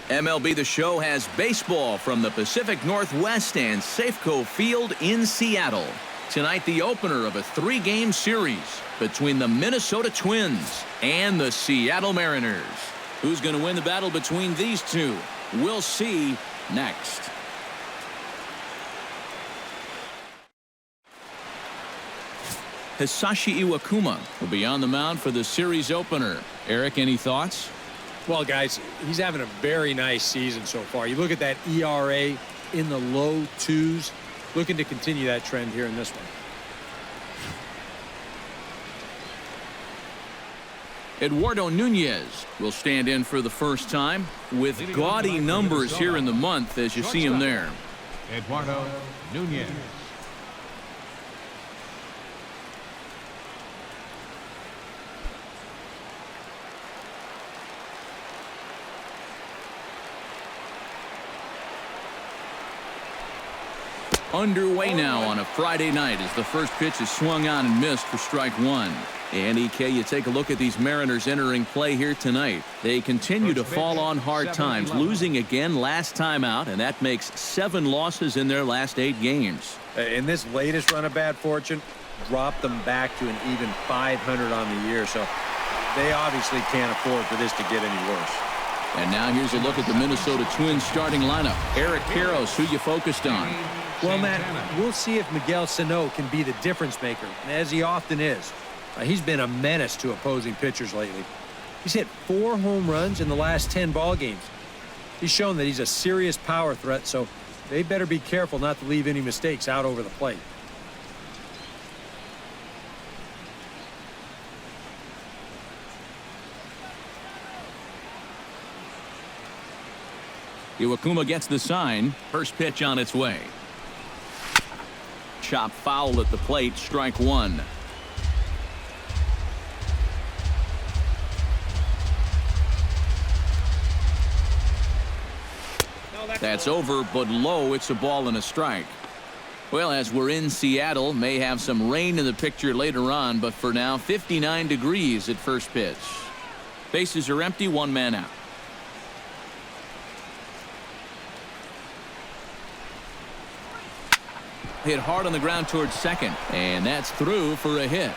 MLB The Show has baseball from the Pacific Northwest and Safeco Field in Seattle. Tonight, the opener of a 3-game series between the Minnesota Twins and the Seattle Mariners. Who's going to win the battle between these two? We'll see next. Hisashi Iwakuma will be on the mound for the series opener. Eric, any thoughts? Well, guys, he's having a very nice season so far. You look at that ERA in the low 2s, looking to continue that trend here in this one. Eduardo Nunez will stand in for the first time with gaudy numbers here in the month as you see him there. Eduardo Nunez. Underway now on a Friday night as the first pitch is swung on and missed for strike one. And EK, you take a look at these Mariners entering play here tonight. They continue to fall on hard times, losing again last time out, and that makes 7 losses in their last 8 games. In this latest run of bad fortune, dropped them back to an even 500 on the year, so they obviously can't afford for this to get any worse. And now here's a look at the Minnesota Twins starting lineup. Eric Karros, who you focused on? Well, Matt, we'll see if Miguel Sano can be the difference maker, as he often is. He's been a menace to opposing pitchers lately. He's hit 4 home runs in the last 10 ball games. He's shown that he's a serious power threat, so they better be careful not to leave any mistakes out over the plate. Iwakuma gets the sign. First pitch on its way. Chop foul at the plate, strike one. That's over, but low. It's a ball and a strike. Well, as we're in Seattle, may have some rain in the picture later on, but for now, 59 degrees at first pitch. Bases are empty, 1 man out. Hit hard on the ground towards second, and that's through for a hit.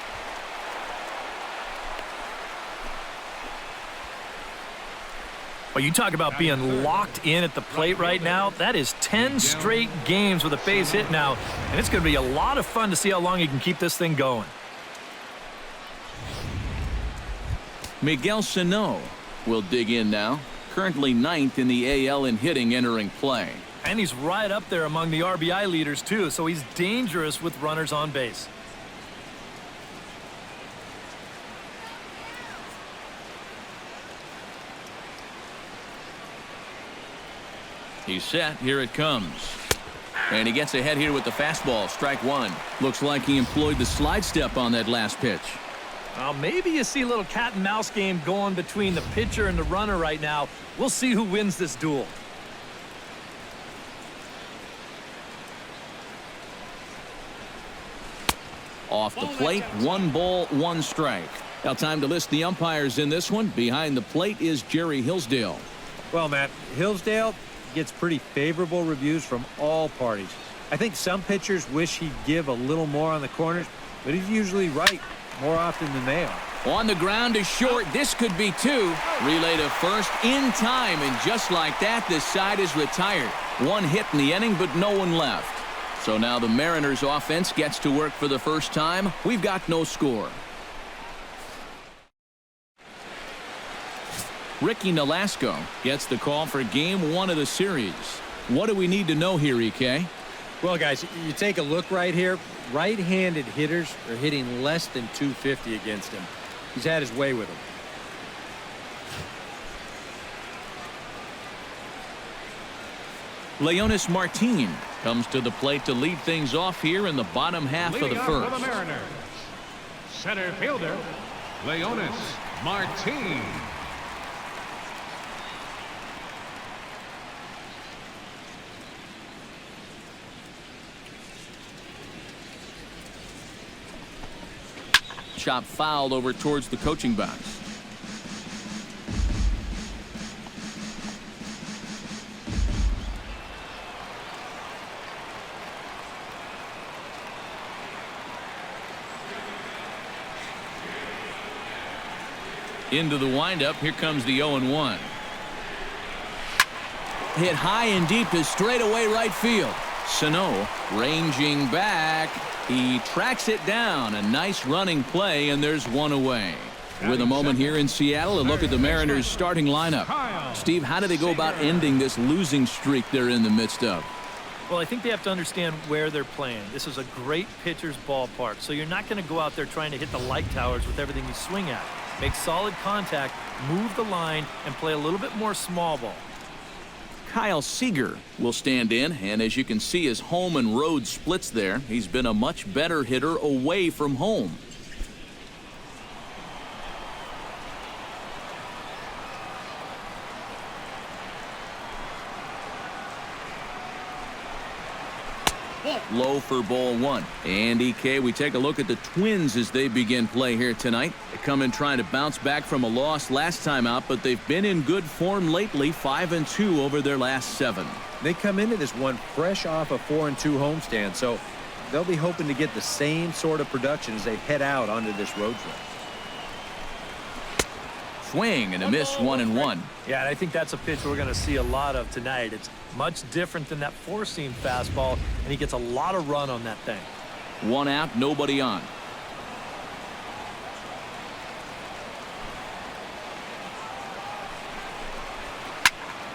Well, you talk about being locked in at the plate right now. That is 10 straight games with a base hit now, and it's going to be a lot of fun to see how long he can keep this thing going. Miguel Sano will dig in now, currently 9th in the AL in hitting entering play. And he's right up there among the RBI leaders, too, so he's dangerous with runners on base. He's set. Here it comes. And he gets ahead here with the fastball. Strike one. Looks like he employed the slide step on that last pitch. Well, maybe you see a little cat and mouse game going between the pitcher and the runner right now. We'll see who wins this duel. Off the plate, 1 ball, 1 strike. Now time to list the umpires in this one. Behind the plate is Jerry Hillsdale. Well, Matt, Hillsdale gets pretty favorable reviews from all parties. I think some pitchers wish he'd give a little more on the corners, but he's usually right more often than they are. On the ground is short. This could be 2. Relay to first in time, and just like that, this side is retired. 1 hit in the inning, but no one left. So now the Mariners offense gets to work for the first time. We've got no score. Ricky Nolasco gets the call for game 1 of the series. What do we need to know here, EK? Well, guys, you take a look right here. Right-handed hitters are hitting less than 250 against him. He's had his way with them. Leonis Martin comes to the plate to lead things off here in the bottom half of the first. For the Mariners, center fielder, Leonis Martin. Chop fouled over towards the coaching box. Into the windup. Here comes the 0-1. Hit high and deep to straightaway right field. Sano ranging back. He tracks it down. A nice running play, and there's one away. With a moment here in Seattle, a look at the Mariners' starting lineup. Steve, how do they go about ending this losing streak they're in the midst of? Well, I think they have to understand where they're playing. This is a great pitcher's ballpark, so you're not going to go out there trying to hit the light towers with everything you swing at. Make solid contact, move the line, and play a little bit more small ball. Kyle Seager will stand in, and as you can see, his home and road splits there. He's been a much better hitter away from home. Low for ball one. And EK, we take a look at the Twins as they begin play here tonight. They come in trying to bounce back from a loss last time out, but they've been in good form lately, 5-2 over their last 7. They come into this one fresh off a 4-2 homestand, so they'll be hoping to get the same sort of production as they head out onto this road trip. Swing and a miss, 1-1. Yeah, and I think that's a pitch we're going to see a lot of tonight. It's much different than that four-seam fastball, and he gets a lot of run on that thing. 1 out, nobody on.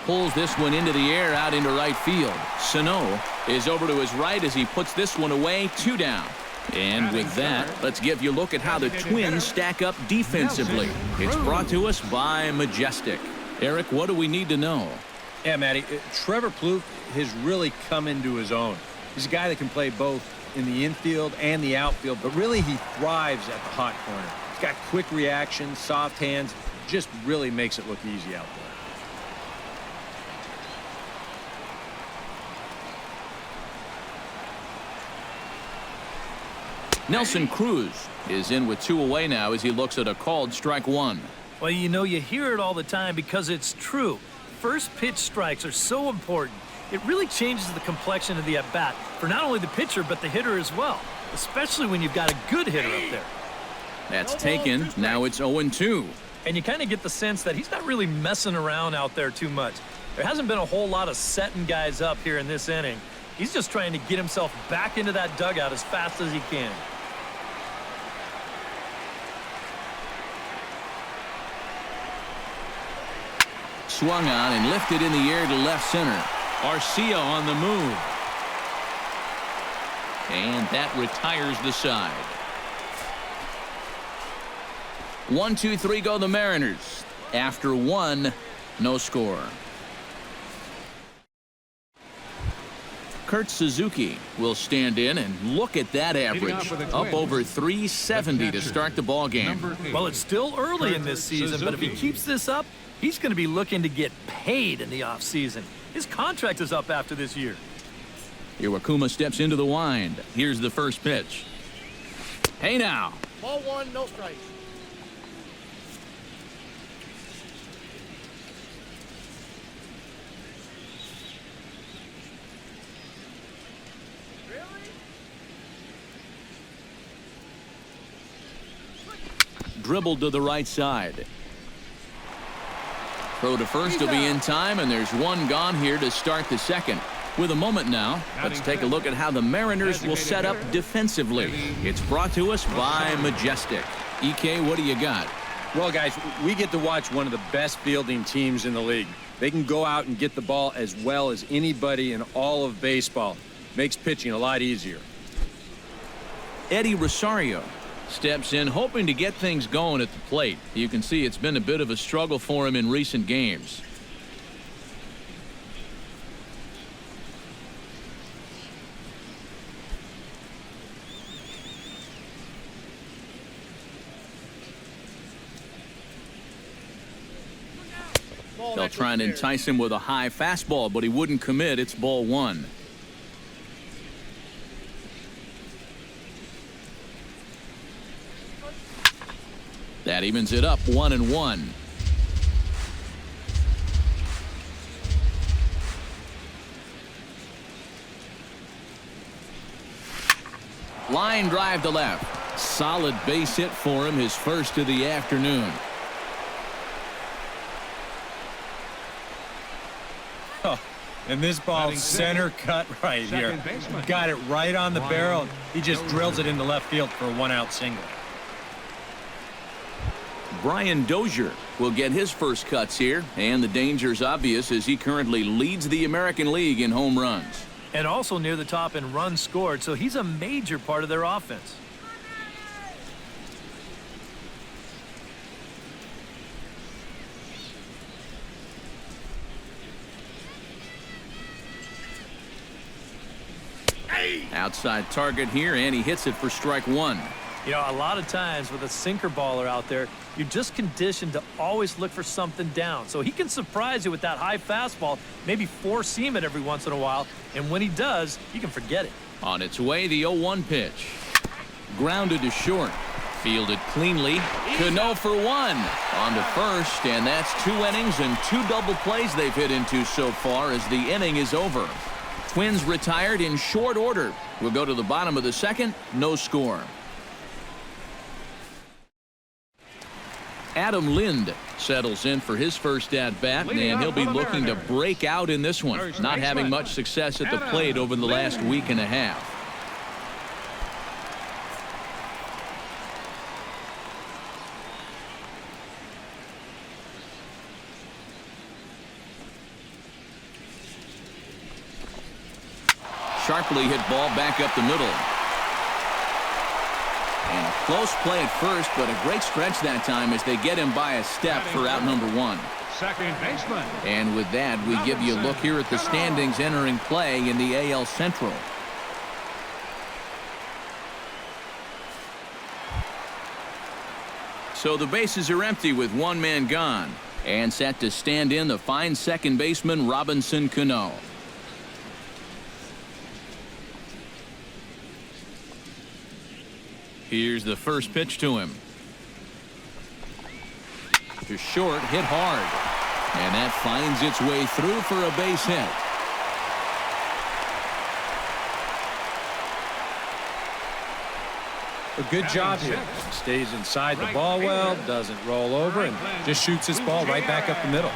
Pulls this one into the air out into right field. Sano is over to his right as he puts this one away. 2 down. And with that, let's give you a look at how the Twins stack up defensively. It's brought to us by Majestic. Eric, what do we need to know? Yeah, Matty, Trevor Plouffe has really come into his own. He's a guy that can play both in the infield and the outfield, but really he thrives at the hot corner. He's got quick reactions, soft hands, just really makes it look easy out there. Nelson Cruz is in with 2 away now as he looks at a called strike 1. Well, you know, you hear it all the time because it's true. First pitch strikes are so important. It really changes the complexion of the at-bat for not only the pitcher but the hitter as well, especially when you've got a good hitter up there. That's taken. Now it's 0-2. And you kind of get the sense that he's not really messing around out there too much. There hasn't been a whole lot of setting guys up here in this inning. He's just trying to get himself back into that dugout as fast as he can. Swung on and lifted in the air to left center. Arcia on the move. And that retires the side. 1-2-3 go the Mariners. After 1, no score. Kurt Suzuki will stand in, and look at that average. Up over 370 to start the ball game. Well, it's still early in this season, but if he keeps this up, he's going to be looking to get paid in the offseason. His contract is up after this year. Iwakuma steps into the wind. Here's the first pitch. Hey now. Ball 1, no strikes. Dribbled to the right side. Throw to first will be in time, and there's 1 gone here to start the second. With a moment now, let's take a look at how the Mariners will set up defensively. It's brought to us by Majestic. EK, what do you got? Well, guys, we get to watch one of the best fielding teams in the league. They can go out and get the ball as well as anybody in all of baseball. Makes pitching a lot easier. Eddie Rosario steps in, hoping to get things going at the plate. You can see it's been a bit of a struggle for him in recent games. They'll try and entice him with a high fastball, but he wouldn't commit. It's ball 1. That evens it up, 1-1. Line drive to left. Solid base hit for him, his first of the afternoon. Oh, and this ball center cut right here. Got it right on the barrel. He just drills it into left field for a 1-out single. Brian Dozier will get his first cuts here, and the danger's obvious as he currently leads the American League in home runs. And also near the top in runs scored, so he's a major part of their offense. Outside target here, and he hits it for strike one. You know, a lot of times with a sinker baller out there, you're just conditioned to always look for something down. So he can surprise you with that high fastball, maybe four-seam it every once in a while, and when he does, you can forget it. On its way, the 0-1 pitch. Grounded to short. Fielded cleanly. Cano for one. On to first, and that's 2 innings and 2 double plays they've hit into so far as the inning is over. Twins retired in short order. We'll go to the bottom of the second. No score. Adam Lind settles in for his first at-bat, and he'll be looking to break out in this one, not having much success at the plate over the last week and a half. Sharply hit ball back up the middle. And a close play at first, but a great stretch that time as they get him by a step for out number 1. Second baseman. And with that, we give you a look here at the standings entering play in the AL Central. So the bases are empty with 1 man gone. And set to stand in the fine second baseman Robinson Cano. Here's the first pitch to him. To short, hit hard. And that finds its way through for a base hit. A good job here. Stays inside the ball well, doesn't roll over, and just shoots this ball right back up the middle.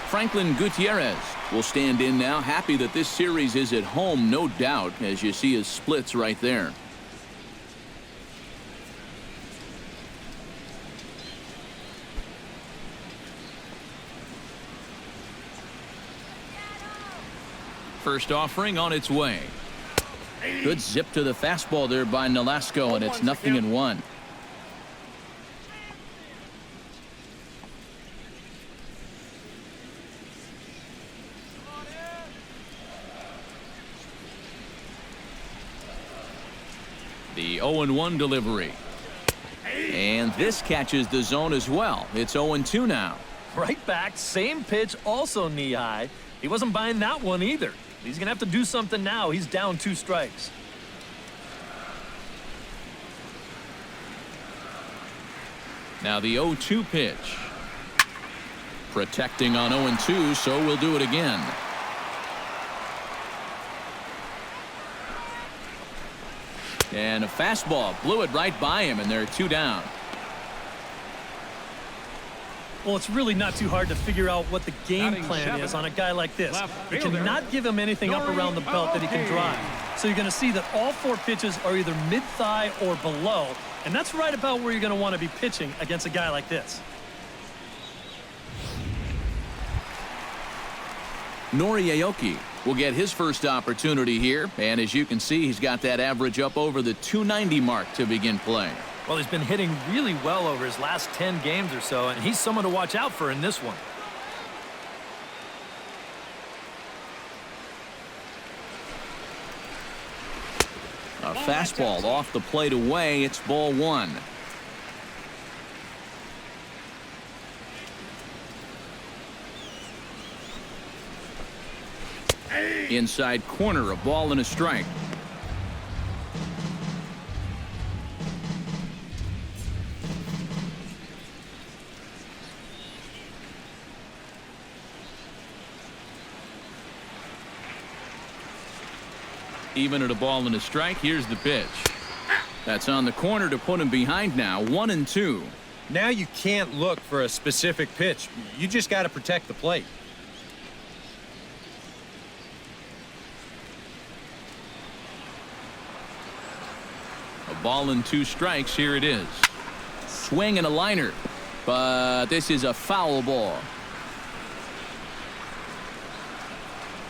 Franklin Gutierrez will stand in now, happy that this series is at home, no doubt, as you see his splits right there. First offering on its way. Good zip to the fastball there by Nolasco, and it's 0-1. The 0-1 delivery. And this catches the zone as well. It's 0-2 now. Right back, same pitch, also knee high. He wasn't buying that one either. He's going to have to do something now. He's down 2 strikes. Now the 0-2 pitch. Protecting on 0-2, so we'll do it again. And a fastball blew it right by him, and they're 2 down. Well, it's really not too hard to figure out what the game plan is on a guy like this. You cannot give him anything up around the belt that he can drive. So you're going to see that all 4 pitches are either mid-thigh or below, and that's right about where you're going to want to be pitching against a guy like this. Nori Aoki will get his first opportunity here, and as you can see, he's got that average up over the 290 mark to begin play. Well, he's been hitting really well over his last 10 games or so, and he's someone to watch out for in this one. A fastball off the plate away. It's ball 1. Inside corner, a ball and a strike. Even at a ball and a strike, here's the pitch. That's on the corner to put him behind now, 1-2. Now you can't look for a specific pitch. You just got to protect the plate. A ball and 2 strikes. Here it is. Swing and a liner. But this is a foul ball.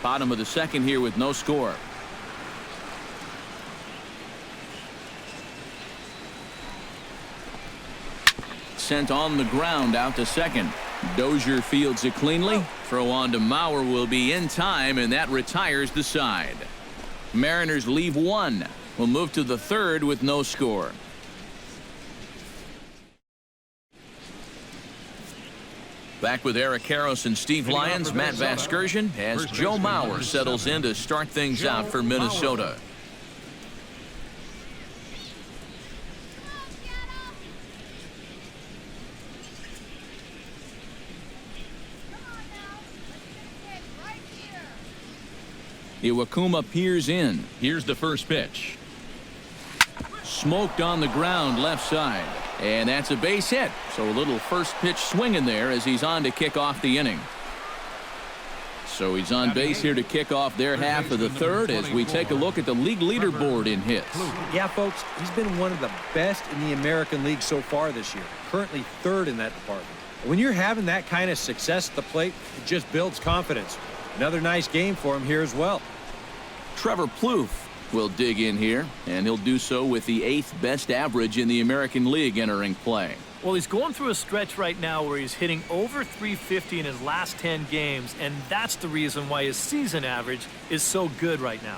Bottom of the second here with no score. Sent on the ground out to second. Dozier fields it cleanly. Throw on to Mauer will be in time, and that retires the side. Mariners leave 1. We'll move to the third with no score. Back with Eric Karros and Steve Lyons, Matt Vasgersian, as Joe Mauer settles in to start things out for Minnesota. Iwakuma peers in. Here's the first pitch. Smoked on the ground left side. And that's a base hit. So a little first pitch swing in there as he's on to kick off the inning. So he's on base here to kick off their half of the third as we take a look at the league leaderboard in hits. Yeah, folks, he's been one of the best in the American League so far this year. Currently 3rd in that department. When you're having that kind of success at the plate, it just builds confidence. Another nice game for him here as well. Trevor Plouffe will dig in here, and he'll do so with the 8th best average in the American League entering play. Well, he's going through a stretch right now where he's hitting over .350 in his last 10 games, and that's the reason why his season average is so good right now.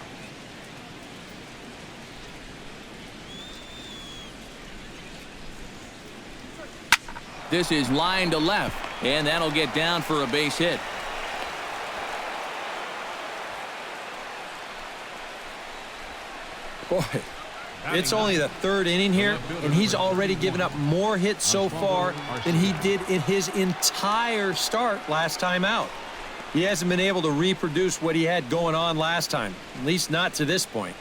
This is line to left, and that'll get down for a base hit. Boy, it's only the 3rd inning here, and he's already given up more hits so far than he did in his entire start last time out. He hasn't been able to reproduce what he had going on last time, at least not to this point.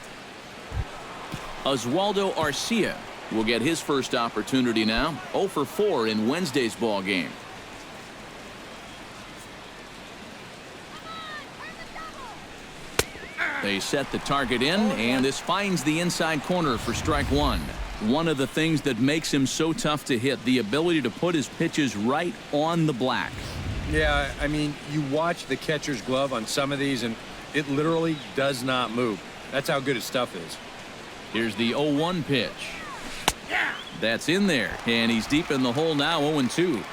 Oswaldo Arcia will get his first opportunity now. 0 for 4 in Wednesday's ball game. They set the target in, and this finds the inside corner for strike 1. One of the things that makes him so tough to hit, the ability to put his pitches right on the black. Yeah, I mean, you watch the catcher's glove on some of these, and it literally does not move. That's how good his stuff is. Here's the 0-1 pitch. That's in there, and he's deep in the hole now, 0-2.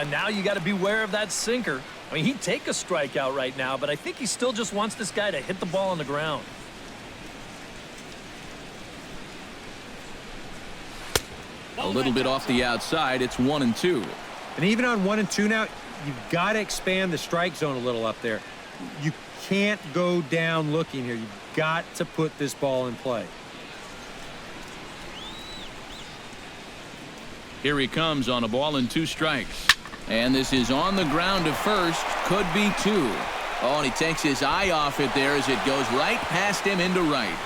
Now you got to beware of that sinker. I mean, he'd take a strikeout right now, but I think he still just wants this guy to hit the ball on the ground. A little bit off the outside. It's 1-2. And even on 1-2 now, you've got to expand the strike zone a little up there. You can't go down looking here. You've got to put this ball in play. Here he comes on a ball and 2 strikes. And this is on the ground to first. Could be 2. Oh, and he takes his eye off it there as it goes right past him into right.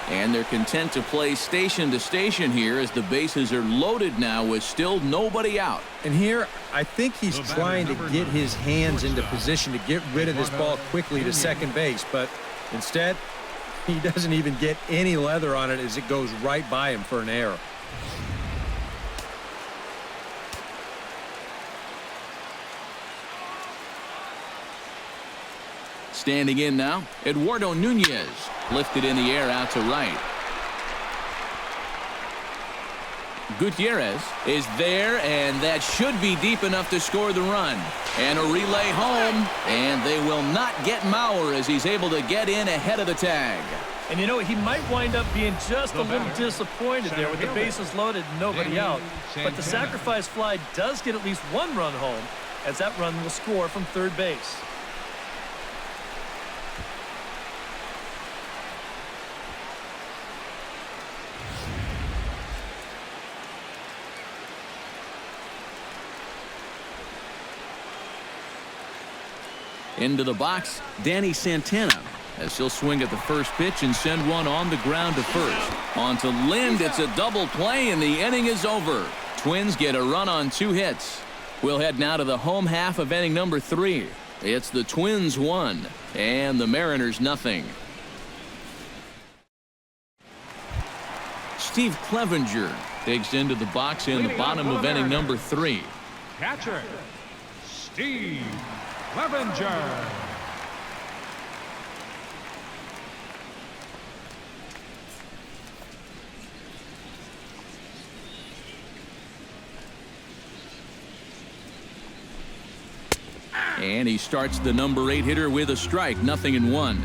And they're content to play station to station here as the bases are loaded now with still nobody out. And here, I think he's trying to get his hands into position to get rid of this ball quickly to second base. But instead, he doesn't even get any leather on it as it goes right by him for an error. Standing in now, Eduardo Nunez lifted in the air out to right. Gutierrez is there, and that should be deep enough to score the run. And a relay home, and they will not get Mauer as he's able to get in ahead of the tag. And you know, he might wind up being just a little disappointed there with the bases loaded and nobody out. But the sacrifice fly does get at least 1 run home, as that run will score from third base. Into the box, Danny Santana, as he'll swing at the first pitch and send one on the ground to first. On to Lind, it's a double play, and the inning is over. Twins get a run on 2 hits. We'll head now to the home half of inning number 3. It's the Twins 1 and the Mariners nothing. Steve Clevenger digs into the box in the bottom of inning number 3. Catcher, Steve Clevenger. And he starts the number 8 hitter with a strike, 0-1.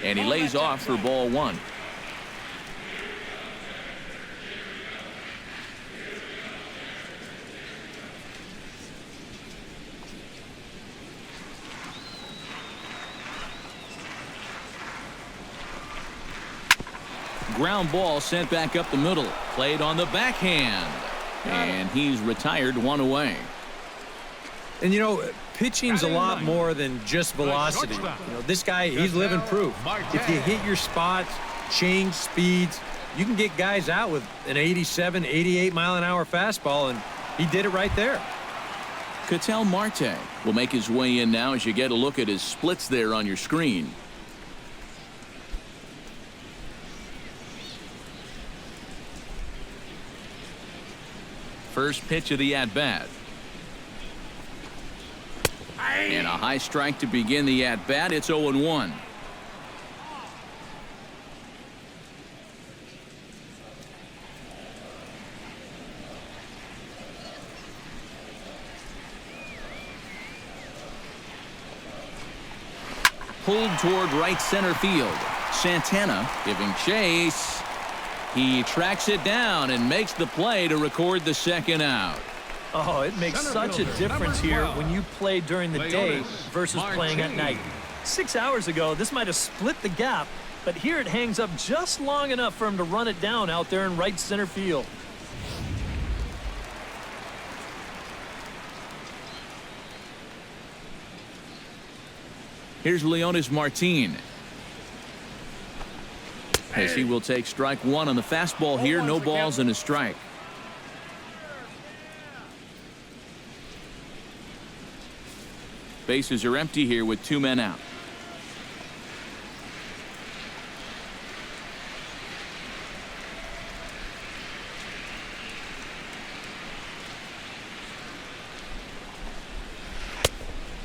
And he lays off for ball 1. Ground ball sent back up the middle. Played on the backhand. And he's retired 1 away. And, you know, pitching's a lot more than just velocity. You know, this guy, he's living proof. If you hit your spots, change speeds, you can get guys out with an 87, 88 mile an hour fastball, and he did it right there. Ketel Marte will make his way in now as you get a look at his splits there on your screen. First pitch of the at-bat. And a high strike to begin the at-bat. It's 0-1. Pulled toward right center field. Santana giving chase. He tracks it down and makes the play to record the second out. Oh, it makes such a difference here when you play during the day versus playing at night. 6 hours ago, this might have split the gap, but here it hangs up just long enough for him to run it down out there in right center field. Here's Leonis Martin. As he will take strike 1 on the fastball here. No balls and a strike. Bases are empty here with 2 men out.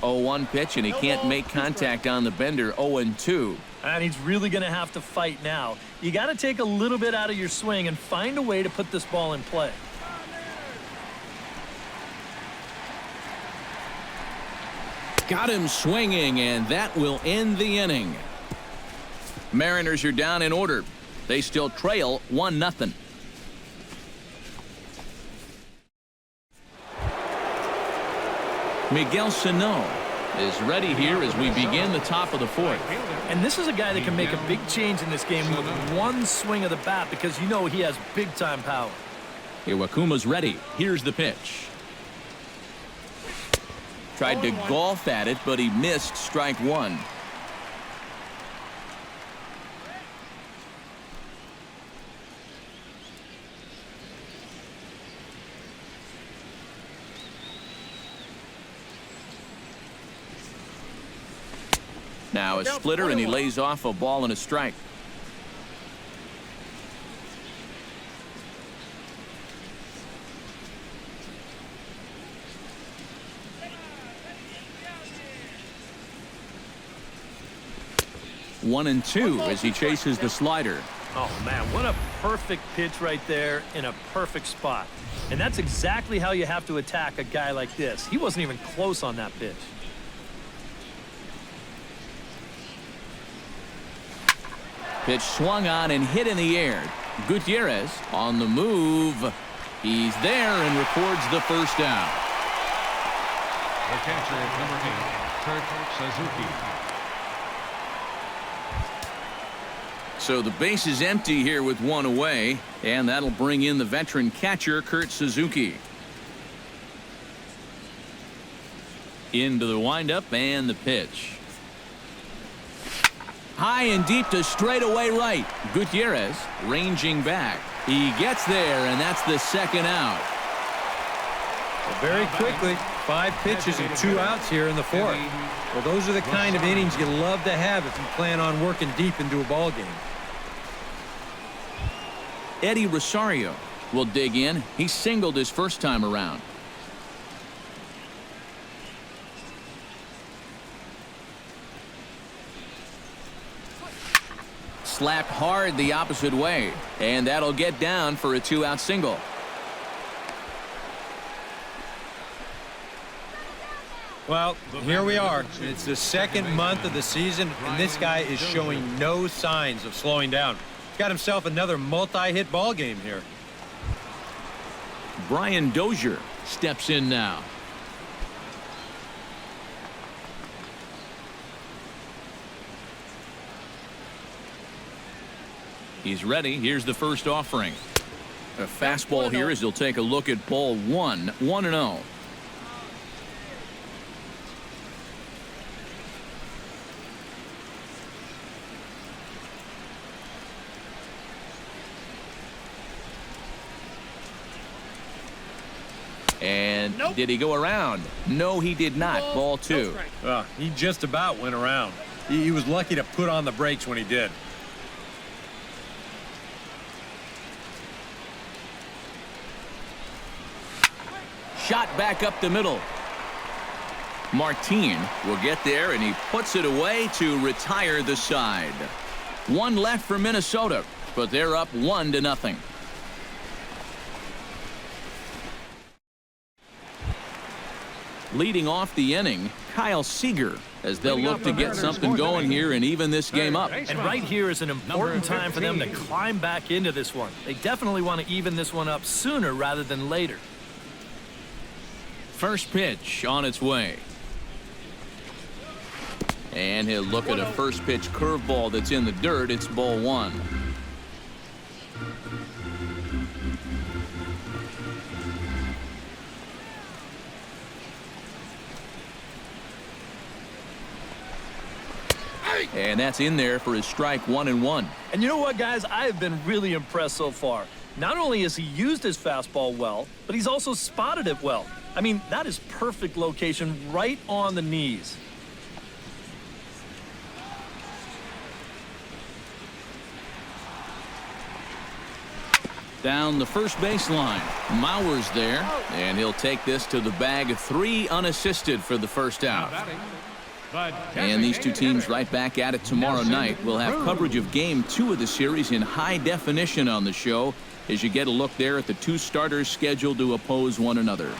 Oh, 1 pitch, and he can't make contact on the bender. 0-2. And he's really going to have to fight now. You got to take a little bit out of your swing and find a way to put this ball in play. Got him swinging, and that will end the inning. Mariners are down in order. They still trail 1-0. Miguel Sano is ready here as we begin the top of the 4th. And this is a guy that can make a big change in this game with 1 swing of the bat because you know he has big-time power. Iwakuma's ready. Here's the pitch. Tried to golf at it, but he missed strike 1. Now a splitter, and he lays off a ball and a strike. One and 2 as he chases the slider. Oh, man, what a perfect pitch right there in a perfect spot. And that's exactly how you have to attack a guy like this. He wasn't even close on that pitch. Pitch swung on and hit in the air. Gutierrez on the move. He's there and records the first out. The catcher, number 8, Kurt Suzuki. So the base is empty here with 1 away. And that'll bring in the veteran catcher, Kurt Suzuki. Into the windup and the pitch. High and deep to straightaway right. Gutierrez ranging back. He gets there, and that's the second out. Well, very quickly, 5 pitches and 2 outs here in the 4th. Well, those are the kind of innings you love to have if you plan on working deep into a ball game. Eddie Rosario will dig in. He singled his first time around. Slapped hard the opposite way, and that'll get down for a 2-out single. Well, here we are. It's the second month of the season, and this guy is showing no signs of slowing down. He's got himself another multi-hit ball game here. Brian Dozier steps in now. He's ready. Here's the first offering. A fastball here as he'll take a look at ball 1, 1-0. And did he go around? No, he did not. Ball 2. He just about went around. He was lucky to put on the brakes when he did. Shot back up the middle. Martin will get there, and he puts it away to retire the side. 1 left for Minnesota, but they're up 1-0. Leading off the inning, Kyle Seager, as they'll look to get something going here and even this game up. And right here is an important time for them to climb back into this one. They definitely want to even this one up sooner rather than later. First pitch on its way. And he'll look at a first pitch curveball that's in the dirt. It's ball 1. And that's in there for his strike 1-1. And you know what, guys? I have been really impressed so far. Not only has he used his fastball well, but he's also spotted it well. I mean, that is perfect location right on the knees. Down the first baseline. Mauer's there, and he'll take this to the bag. 3 unassisted for the first out. And these two teams right back at it tomorrow night. We'll have coverage of Game 2 of the series in high definition on the show as you get a look there at the 2 starters scheduled to oppose one another.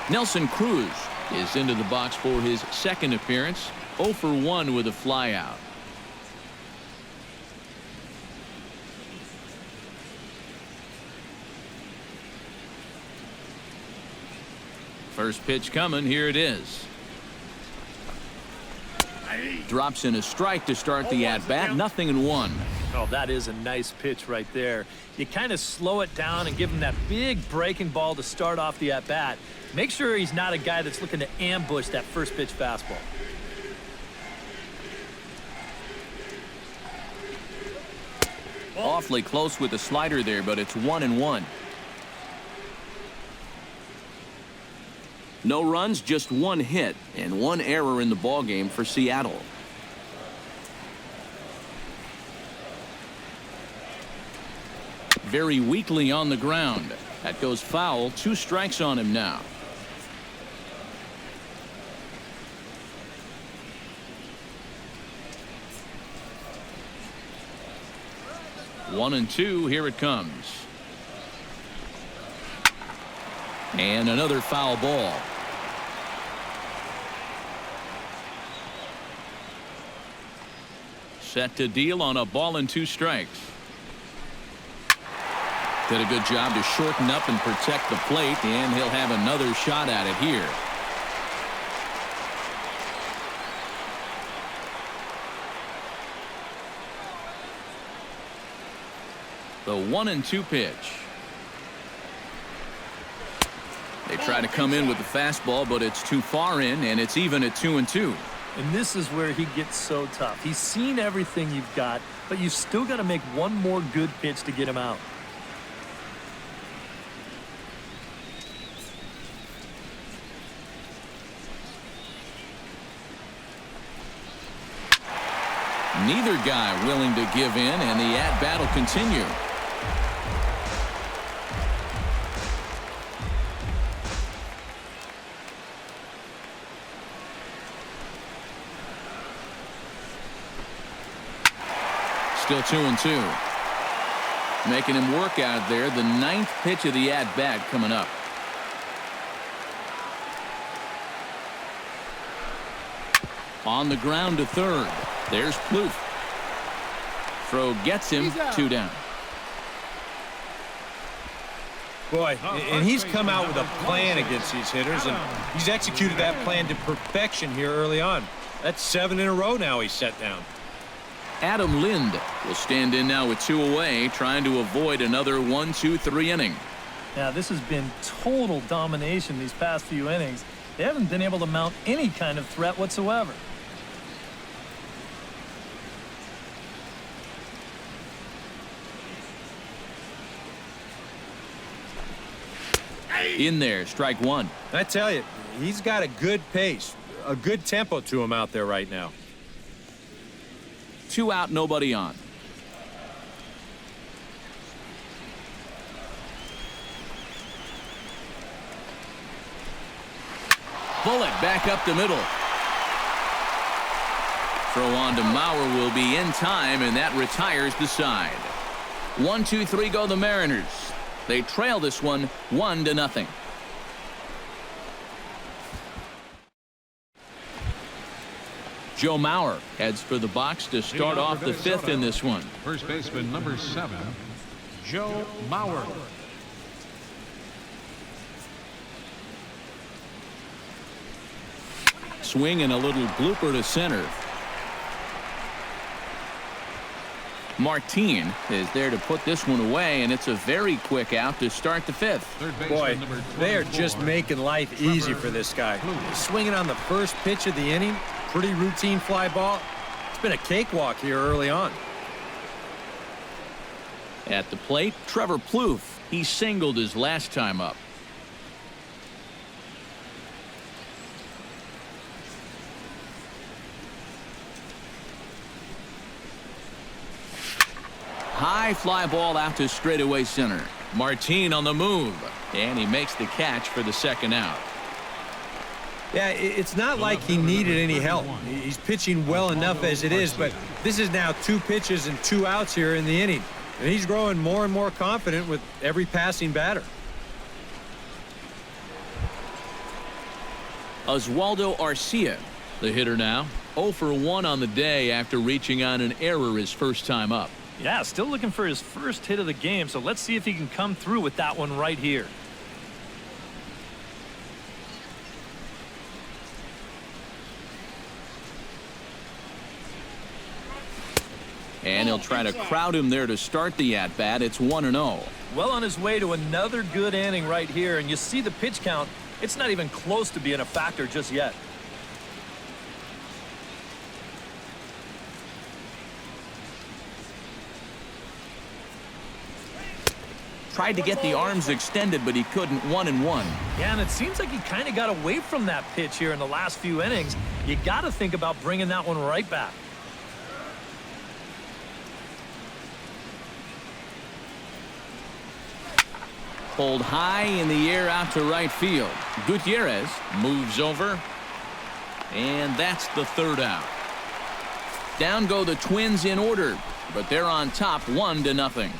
Nelson Cruz is into the box for his second appearance. 0 for 1 with a flyout. First pitch coming. Here it is. Drops in a strike to start the at-bat. 0-1. Oh, that is a nice pitch right there. You kind of slow it down and give him that big breaking ball to start off the at-bat. Make sure he's not a guy that's looking to ambush that first pitch fastball. Awfully close with the slider there, but it's 1-1. No runs, just 1 hit, and 1 error in the ballgame for Seattle. Very weakly on the ground. That goes foul. 2 strikes on him now. One and 2. Here it comes. And another foul ball. Set to deal on a ball and 2 strikes. Did a good job to shorten up and protect the plate, and he'll have another shot at it here. The 1-2 pitch. They try to come in with the fastball, but it's too far in, and it's even at 2-2. And this is where he gets so tough. He's seen everything you've got, but you've still got to make one more good pitch to get him out. Neither guy willing to give in, and the at-bat will continue. Still 2-2. Making him work out there. The 9th pitch of the at-bat coming up. On the ground to third. There's Plouffe. Throw gets him. 2 down. Boy, and he's come out with a plan against these hitters, and he's executed that plan to perfection here early on. That's 7 in a row now he's set down. Adam Lind will stand in now with 2 away, trying to avoid another 1-2-3 inning. Now, this has been total domination these past few innings. They haven't been able to mount any kind of threat whatsoever. In there, strike 1. I tell you, he's got a good pace, a good tempo to him out there right now. 2 out, nobody on. Bullet back up the middle. Throw on to Mauer will be in time, and that retires the side. 1-2-3 go the Mariners. They trail this one 1-0. Joe Mauer heads for the box to start off the 5th in this one. First baseman number 7, Joe Mauer. Swing and a little blooper to center. Martin is there to put this one away, and it's a very quick out to start the 5th. Boy, they are just making life easy for this guy. He's swinging on the first pitch of the inning. Pretty routine fly ball. It's been a cakewalk here early on. At the plate, Trevor Plouffe. He singled his last time up. High fly ball out to straightaway center. Martin on the move, and he makes the catch for the 2nd out. Yeah, it's not like he needed any help. He's pitching well enough as it is, but this is now 2 pitches and 2 outs here in the inning. And he's growing more and more confident with every passing batter. Oswaldo Arcia, the hitter now. 0 for 1 on the day after reaching on an error his first time up. Yeah, still looking for his first hit of the game, so let's see if he can come through with that one right here. And he'll try to crowd him there to start the at-bat. It's 1-0. Well on his way to another good inning right here, and you see the pitch count. It's not even close to being a factor just yet. Tried to get the arms extended, but he couldn't. 1-1. Yeah, and it seems like he kind of got away from that pitch here in the last few innings. You got to think about bringing that one right back. Pulled high in the air out to right field. Gutierrez moves over, and that's the 3rd out. Down go the Twins in order, but they're on top 1-0.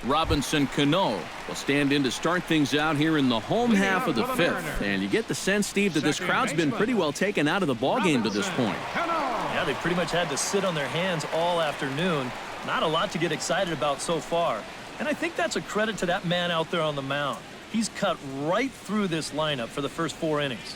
Robinson Cano will stand in to start things out here in the home half of the 5th. And you get the sense, Steve, that this crowd's been pretty well taken out of the ballgame to this point. Yeah, they pretty much had to sit on their hands all afternoon. Not a lot to get excited about so far. And I think that's a credit to that man out there on the mound. He's cut right through this lineup for the first 4 innings.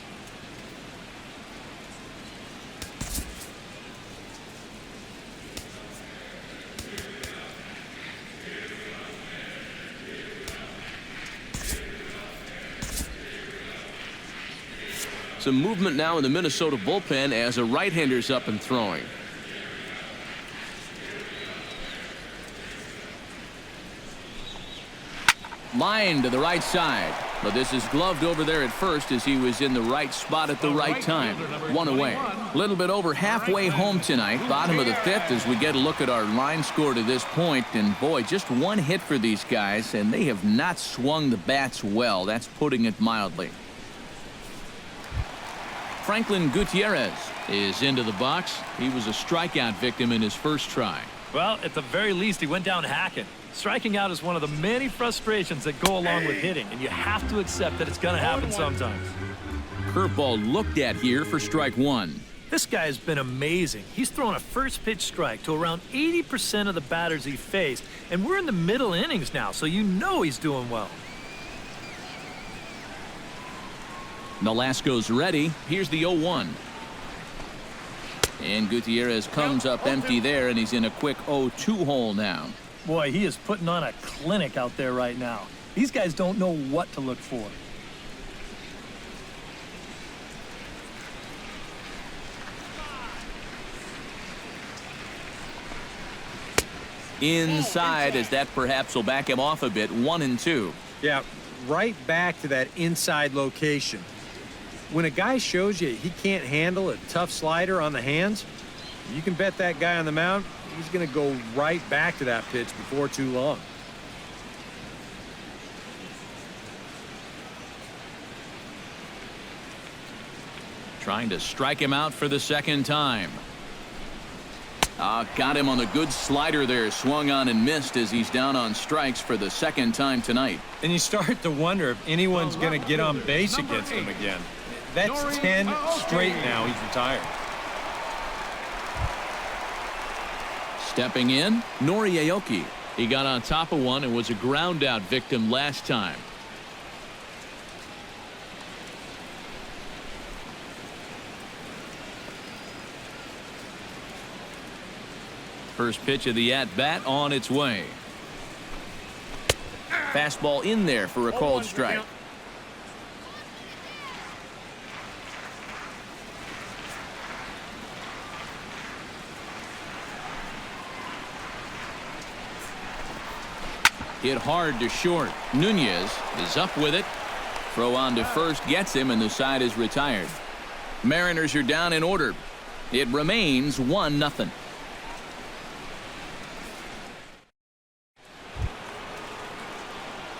Some movement now in the Minnesota bullpen as a right-hander's up and throwing. Line to the right side, but this is gloved over there at first as he was in the right spot at the right time. One away. A little bit over halfway home tonight, bottom of the fifth, as we get a look at our line score to this point. And boy, just one hit for these guys, and they have not swung the bats well. That's putting it mildly. Franklin Gutierrez is into the box. He was a strikeout victim in his first try. Well, at the very least, he went down hacking. Striking out is one of the many frustrations that go along with hitting, and you have to accept that it's going to happen sometimes. Curveball looked at here for strike one. This guy has been amazing. He's thrown a first pitch strike to around 80% of the batters he faced, and we're in the middle innings now, so you know he's doing well. Nolasco's ready. Here's the 0-1. And Gutierrez comes up empty there, and he's in a quick 0-2 hole now. Boy, he is putting on a clinic out there right now. These guys don't know what to look for. Inside, as that perhaps will back him off a bit. 1-2. Yeah, right back to that inside location. When a guy shows you he can't handle a tough slider on the hands, you can bet that guy on the mound, he's going to go right back to that pitch before too long. Trying to strike him out for the second time. Got him on the good slider there. Swung on and missed as he's down on strikes for the second time tonight. And you start to wonder if anyone's going to get on base against him again. That's 10 straight now. He's retired. Stepping in, Nori Aoki. He got on top of one and was a ground out victim last time. First pitch of the at-bat on its way. Fastball in there for a called strike. Hit hard to short. Nunez is up with it. Throw on to first gets him, and the side is retired. Mariners are down in order. It remains 1-0.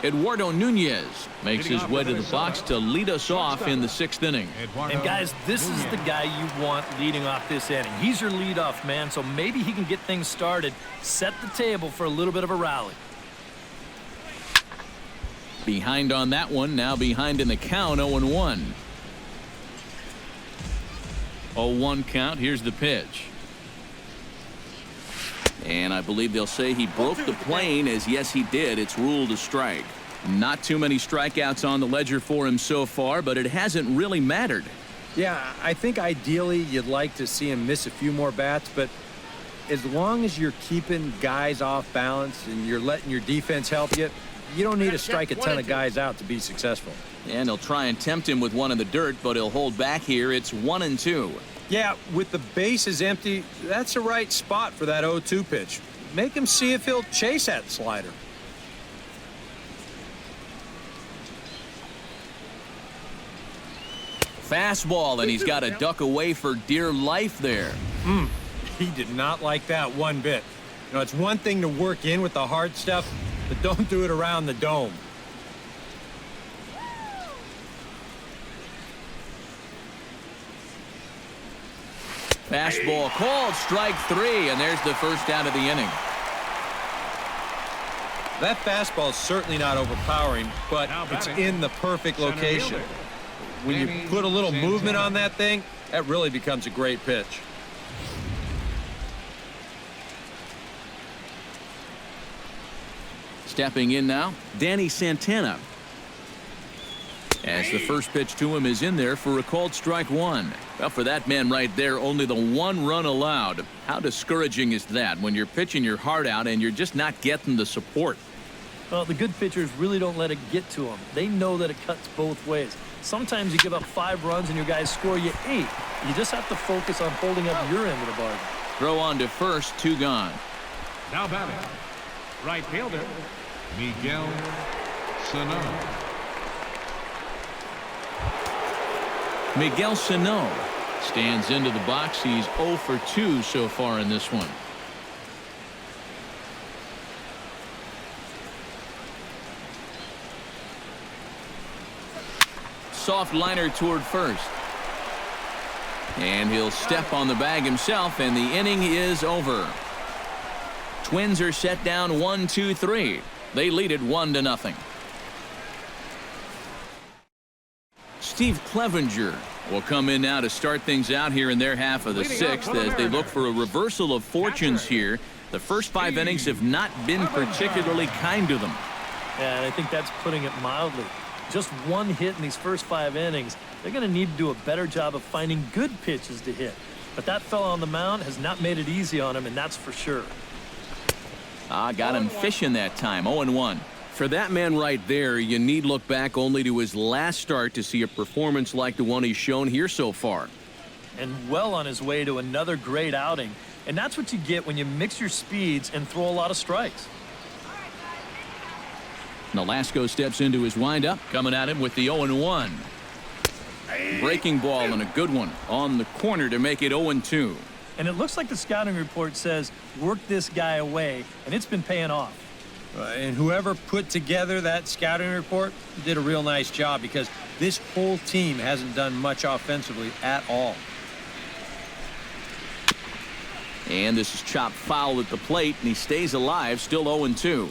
Eduardo Nunez makes his way to the box to lead us off in the sixth inning. And guys, this is the guy you want leading off this inning. He's your leadoff man, so maybe he can get things started, set the table for a little bit of a rally. Behind on that one, now behind in the count, 0-1. 0-1 count. Here's the pitch. And I believe they'll say he broke the plane, as yes he did. It's ruled a strike. Not too many strikeouts on the ledger for him so far, but it hasn't really mattered. Yeah, I think ideally you'd like to see him miss a few more bats, but as long as you're keeping guys off balance and you're letting your defense help you, you don't need to strike a ton of guys out to be successful. And he'll try and tempt him with one in the dirt, but he'll hold back here. It's 1-2. Yeah, with the bases empty, that's the right spot for that 0-2 pitch. Make him see if he'll chase that slider. Fastball, and he's got to duck away for dear life there. He did not like that one bit. You know, it's one thing to work in with the hard stuff, but don't do it around the dome. Fastball called, strike three, and there's the first out of the inning. That fastball is certainly not overpowering, but it's in the perfect location. When you put a little movement on that thing, that really becomes a great pitch. Stepping in now, Danny Santana. As the first pitch to him is in there for a called strike one. Well, for that man right there, only the one run allowed. How discouraging is that when you're pitching your heart out and you're just not getting the support? Well, the good pitchers really don't let it get to them. They know that it cuts both ways. Sometimes you give up 5 runs and your guys score you 8. You just have to focus on holding up your end of the bargain. Throw on to first, 2 gone. Now batting, right fielder, Miguel Sano. Miguel Sano stands into the box. He's 0 for 2 so far in this one. Soft liner toward first. And he'll step on the bag himself, and the inning is over. Twins are set down 1-2-3. They lead it 1-0. Steve Clevenger will come in now to start things out here in their half of the 6th as they look for a reversal of fortunes here. The first 5 innings have not been particularly kind to them. Yeah, and I think that's putting it mildly. Just 1 hit in these first 5 innings. They're going to need to do a better job of finding good pitches to hit. But that fella on the mound has not made it easy on him, and that's for sure. Got him fishing that time. 0-1. For that man right there, you need look back only to his last start to see a performance like the one he's shown here so far. And well on his way to another great outing. And that's what you get when you mix your speeds and throw a lot of strikes. Nolasco steps into his windup, coming at him with the 0-1. Breaking ball and a good one on the corner to make it 0-2. And it looks like the scouting report says, work this guy away, and it's been paying off. And whoever put together that scouting report did a real nice job, because this whole team hasn't done much offensively at all. And this is chopped foul at the plate, and he stays alive, still 0-2.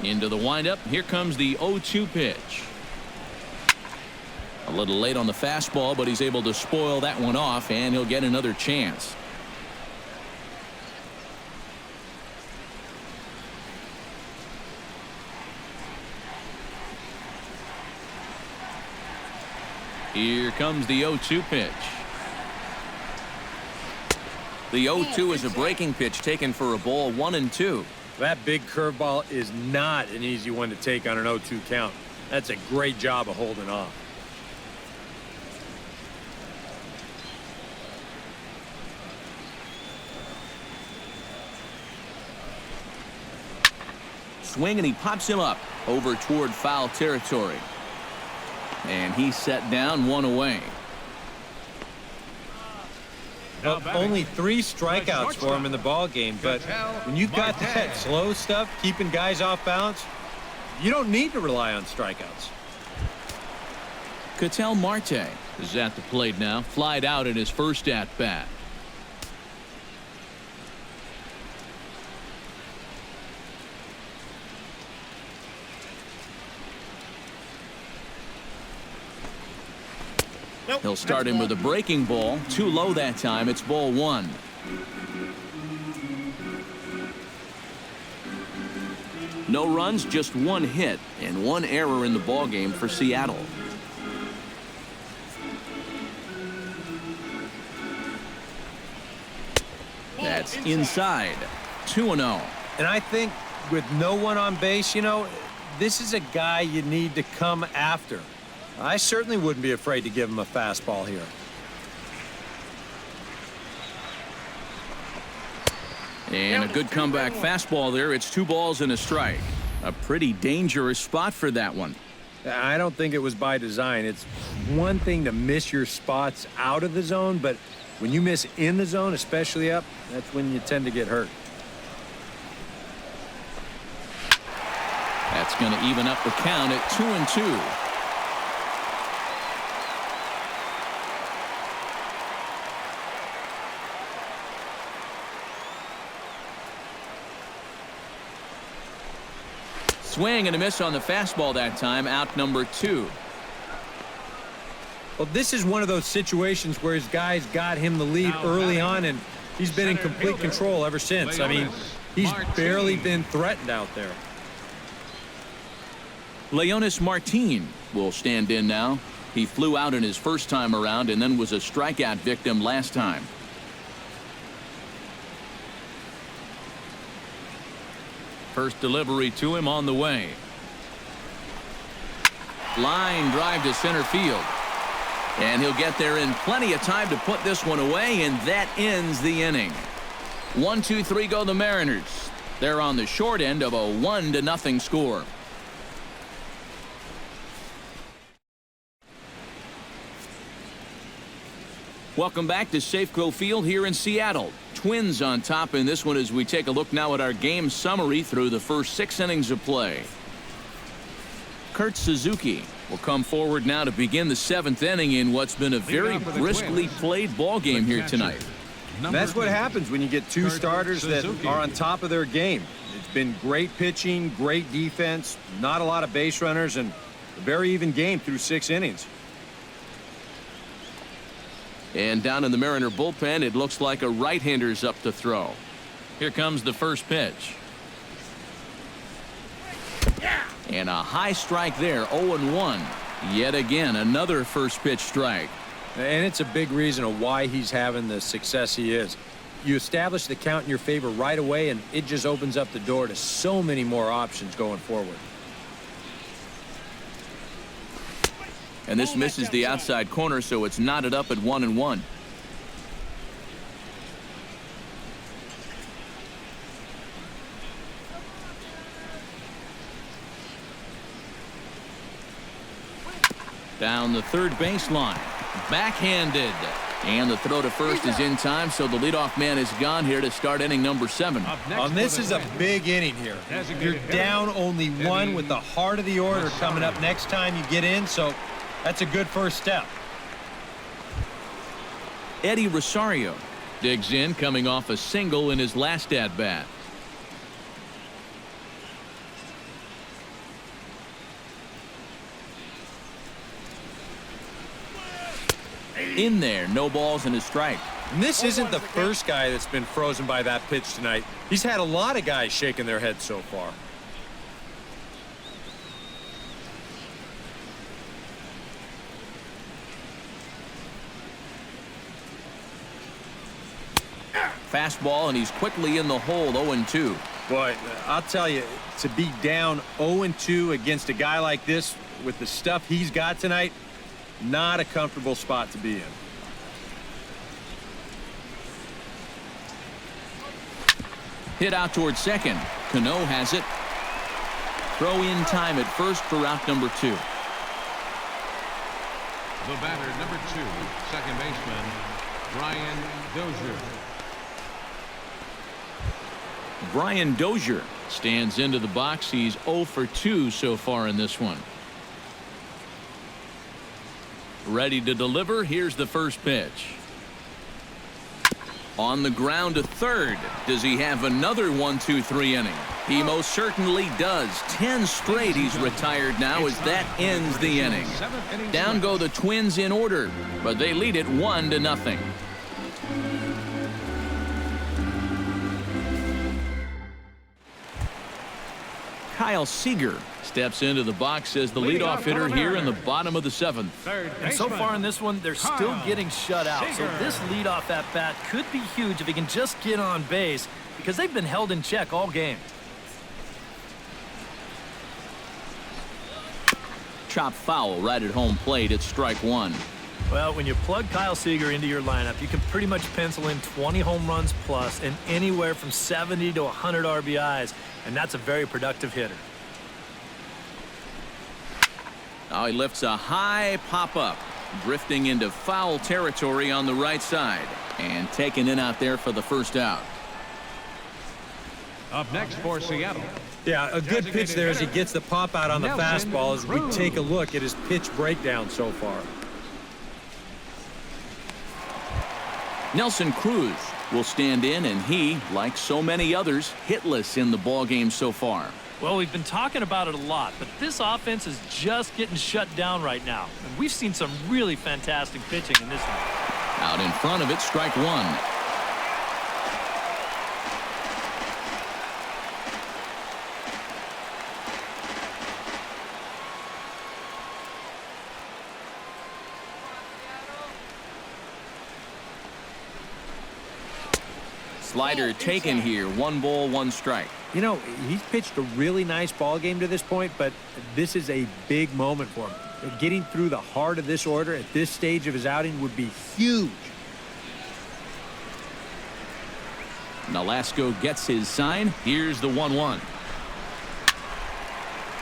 Into the windup. Here comes the 0-2 pitch. A little late on the fastball, but he's able to spoil that one off, and he'll get another chance. Here comes the 0-2 pitch. The 0-2 is a breaking pitch taken for a ball, 1-2. That big curveball is not an easy one to take on an 0-2 count. That's a great job of holding off. Swing, and he pops him up over toward foul territory. And he's set down, 1 away. Well, only 3 strikeouts for him in the ball game, but when you've got that slow stuff keeping guys off balance, you don't need to rely on strikeouts. Ketel Marte is at the plate now, flied out in his first at bat. He'll start him with a breaking ball. Too low that time. It's ball 1. No runs, just 1 hit and 1 error in the ballgame for Seattle. That's inside. 2-0. And I think with no one on base, this is a guy you need to come after. I certainly wouldn't be afraid to give him a fastball here. And a good comeback fastball there. It's 2 balls and a strike. A pretty dangerous spot for that one. I don't think it was by design. It's one thing to miss your spots out of the zone, but when you miss in the zone, especially up, that's when you tend to get hurt. That's going to even up the count at 2-2. Swing and a miss on the fastball that time. Out number 2. Well, this is one of those situations where his guys got him the lead early on, and he's been in complete control ever since. I mean, he's barely been threatened out there. Leonis Martin will stand in now. He flew out in his first time around and then was a strikeout victim last time. First delivery to him on the way. Line drive to center field. And he'll get there in plenty of time to put this one away, and that ends the inning. 1-2-3 go the Mariners. They're on the short end of a 1-0 score. Welcome back to Safeco Field here in Seattle. Twins on top in this one as we take a look now at our game summary through the first 6 innings of play. Kurt Suzuki will come forward now to begin the 7th inning in what's been a very briskly played ball game here tonight. That's what happens when you get two starters that are on top of their game. It's been great pitching, great defense, not a lot of base runners, and a very even game through 6 innings. And down in the Mariner bullpen, it looks like a right-hander's up to throw. Here comes the first pitch. And a high strike there, 0-1. Yet again, another first pitch strike. And it's a big reason of why he's having the success he is. You establish the count in your favor right away, and it just opens up the door to so many more options going forward. And this misses the outside corner, so it's knotted up at 1-1. Down the third baseline. Backhanded. And the throw to first is in time, so the leadoff man is gone here to start inning number 7. This is a big inning here. You're down only 1 with the heart of the order coming up next time you get in, so that's a good first step. Eddie Rosario digs in, coming off a single in his last at-bat. In there, no balls and a strike. And this isn't the first guy that's been frozen by that pitch tonight. He's had a lot of guys shaking their heads so far. Fastball, and he's quickly in the hole, 0-2. Boy, I'll tell you, to be down 0-2 against a guy like this with the stuff he's got tonight, not a comfortable spot to be in. Hit out towards second. Cano has it. Throw in time at first for out number 2. The batter, number 2, second baseman, Brian Dozier. Brian Dozier stands into the box. He's 0 for 2 so far in this one. Ready to deliver. Here's the first pitch. On the ground to third. Does he have another 1-2-3 inning? He most certainly does. 10 straight he's retired now as that ends the inning. Down go the Twins in order, but they lead it 1-0. Kyle Seager steps into the box as the leadoff hitter here in the bottom of the 7th. And so far in this one, they're still getting shut out. So this leadoff at-bat could be huge if he can just get on base, because they've been held in check all game. Chop foul right at home plate. It's strike 1. Well, when you plug Kyle Seager into your lineup, you can pretty much pencil in 20 home runs plus and anywhere from 70 to 100 RBIs, and that's a very productive hitter. Now he lifts a high pop-up, drifting into foul territory on the right side, and taken in out there for the first out. Up next for Seattle. Yeah, a good pitch there as he gets the pop out on the fastball as we take a look at his pitch breakdown so far. Nelson Cruz will stand in, and he, like so many others, hitless in the ballgame so far. Well, we've been talking about it a lot, but this offense is just getting shut down right now. And we've seen some really fantastic pitching in this one. Out in front of it, strike 1. Slider taken here. 1 ball, 1 strike. You know, he's pitched a really nice ball game to this point, but this is a big moment for him. Getting through the heart of this order at this stage of his outing would be huge. Nolasco gets his sign. Here's the 1-1.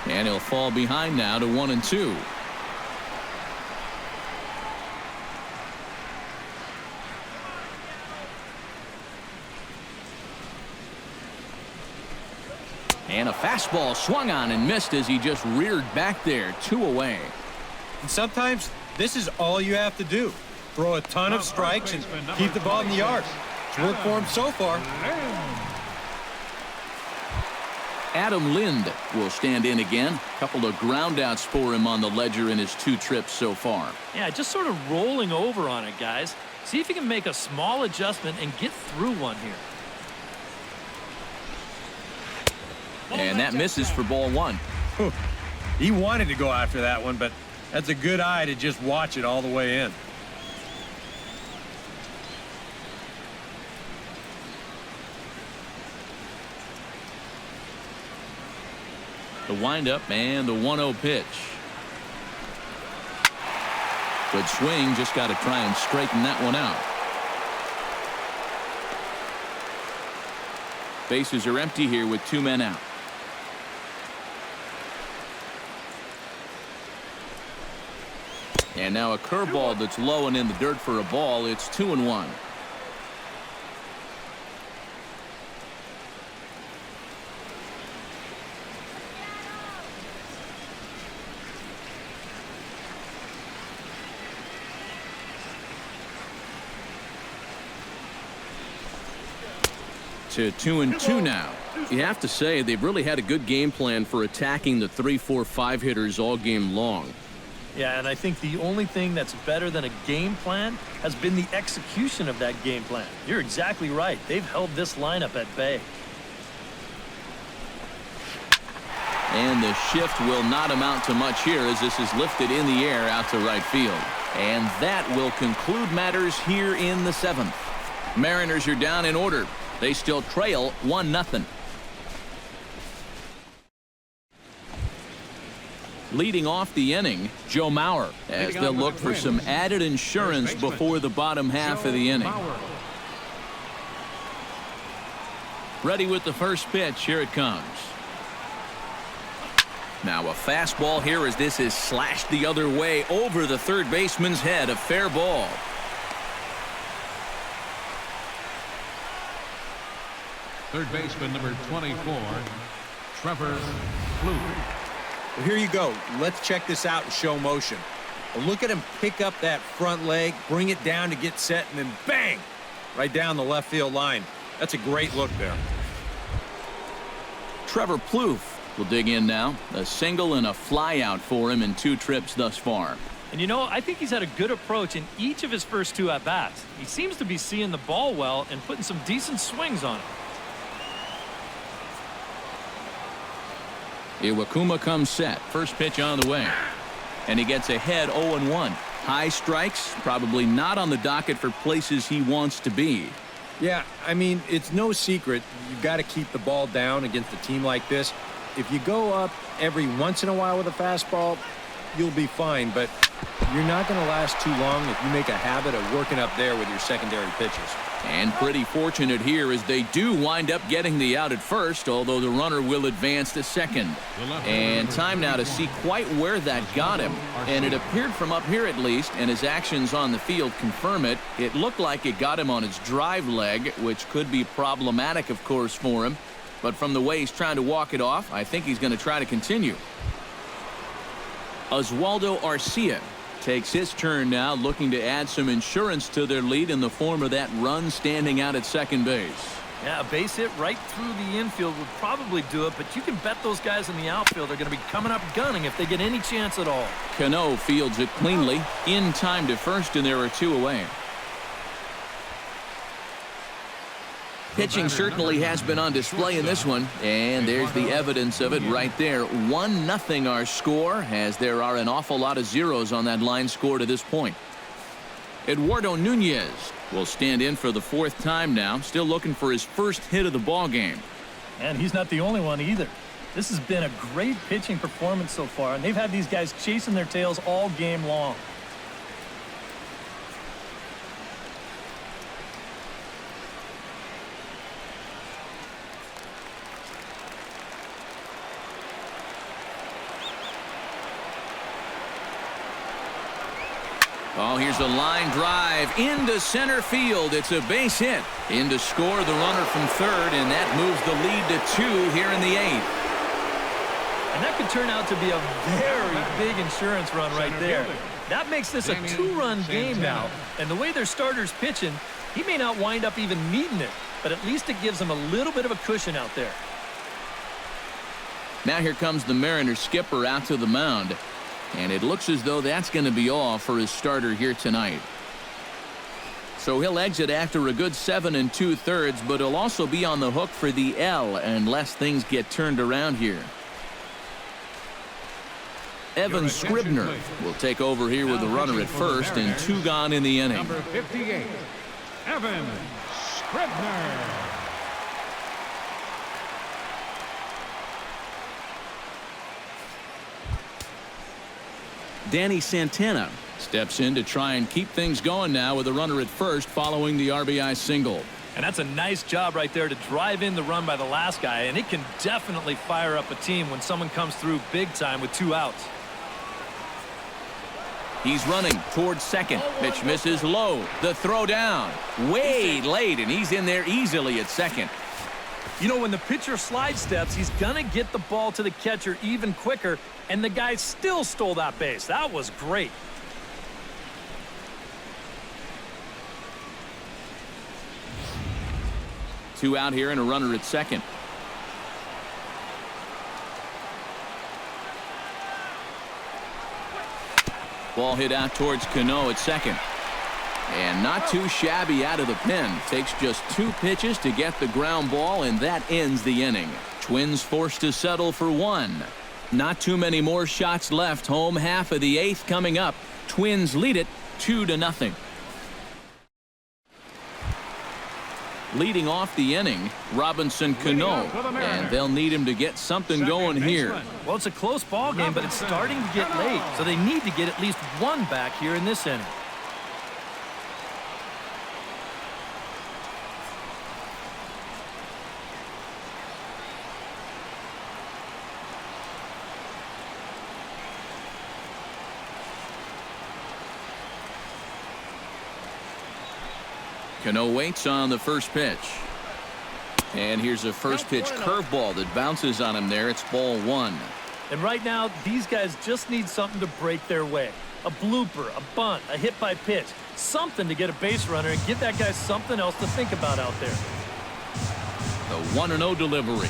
And he'll fall behind now to 1-2. And a fastball swung on and missed as he just reared back there. 2 away. And sometimes this is all you have to do. Throw a ton of strikes and keep the ball in the yard. It's worked for him so far. Adam Lind will stand in again. A couple of groundouts for him on the ledger in his 2 trips so far. Yeah, just sort of rolling over on it, guys. See if you can make a small adjustment and get through one here. And that misses for ball 1. He wanted to go after that one, but that's a good eye to just watch it all the way in. The windup and the 1-0 pitch. Good swing, just got to try and straighten that one out. Bases are empty here with 2 men out. And now a curveball that's low and in the dirt for a ball. It's 2-1. To 2-2 now. You have to say they've really had a good game plan for attacking the 3, 4, 5 hitters all game long. Yeah, and I think the only thing that's better than a game plan has been the execution of that game plan. You're exactly right. They've held this lineup at bay. And the shift will not amount to much here as this is lifted in the air out to right field. And that will conclude matters here in the 7th. Mariners are down in order. They still trail 1-0. Leading off the inning, Joe Mauer, as they'll look for some added insurance before the bottom half of the inning. Ready with the first pitch. Here it comes. Now a fastball here as this is slashed the other way over the third baseman's head. A fair ball. Third baseman number 24, Trevor Fluke. Well, here you go. Let's check this out in show motion. Well, look at him pick up that front leg, bring it down to get set, and then bang! Right down the left field line. That's a great look there. Trevor Plouffe will dig in now. A single and a fly out for him in 2 trips thus far. And you know, I think he's had a good approach in each of his first 2 at-bats. He seems to be seeing the ball well and putting some decent swings on it. Iwakuma comes set. First pitch on the way. And he gets ahead 0-1. High strikes, probably not on the docket for places he wants to be. Yeah, I mean, it's no secret. You've got to keep the ball down against a team like this. If you go up every once in a while with a fastball, you'll be fine. But you're not going to last too long if you make a habit of working up there with your secondary pitches. And pretty fortunate here as they do wind up getting the out at first, although the runner will advance to second. And time now to see quite where that got him. And it appeared from up here at least, and his actions on the field confirm it. It looked like it got him on his drive leg, which could be problematic, of course, for him. But from the way he's trying to walk it off, I think he's going to try to continue. Oswaldo Arcia takes his turn now, looking to add some insurance to their lead in the form of that run standing out at second base. Yeah, a base hit right through the infield would probably do it, but you can bet those guys in the outfield are going to be coming up gunning if they get any chance at all. Cano fields it cleanly, in time to first, and there are 2 away. Pitching certainly has been on display in this one, and there's the evidence of it right there. 1-0 our score, as there are an awful lot of zeros on that line score to this point. Eduardo Nunez will stand in for the 4th time now, still looking for his first hit of the ball game. And he's not the only one either. This has been a great pitching performance so far, and they've had these guys chasing their tails all game long. Oh, here's a line drive into center field. It's a base hit. In to score the runner from third, and that moves the lead to 2 here in the 8th. And that could turn out to be a very big insurance run right there. That makes this a 2-run game now. And the way their starter's pitching, he may not wind up even needing it, but at least it gives him a little bit of a cushion out there. Now here comes the Mariners skipper out to the mound. And it looks as though that's going to be all for his starter here tonight. So he'll exit after a good 7 2/3, but he'll also be on the hook for the L unless things get turned around here. Evan Scribner will take over here with the runner at first and 2 gone in the inning. Number 58, Evan Scribner. Danny Santana steps in to try and keep things going now with a runner at first following the RBI single. And that's a nice job right there to drive in the run by the last guy, and it can definitely fire up a team when someone comes through big time with 2 outs. He's running towards second. Pitch misses low. The throw down way late, and he's in there easily at second. You know, when the pitcher slide steps, he's going to get the ball to the catcher even quicker, and the guy still stole that base. That was great. Two out here and a runner at second. Ball hit out towards Cano at second. And not too shabby out of the pen. Takes just 2 pitches to get the ground ball, and that ends the inning. Twins forced to settle for 1. Not too many more shots left. Home half of the 8th coming up. Twins lead it 2-0. Leading off the inning, Robinson Cano, and they'll need him to get something going here. Well, it's a close ball game, but it's starting to get late, so they need to get at least 1 back here in this inning. Cano waits on the first pitch. And here's a first pitch curveball that bounces on him there. It's ball 1. And right now, these guys just need something to break their way. A blooper, a bunt, a hit by pitch. Something to get a base runner and give that guy something else to think about out there. The 1-0 delivery.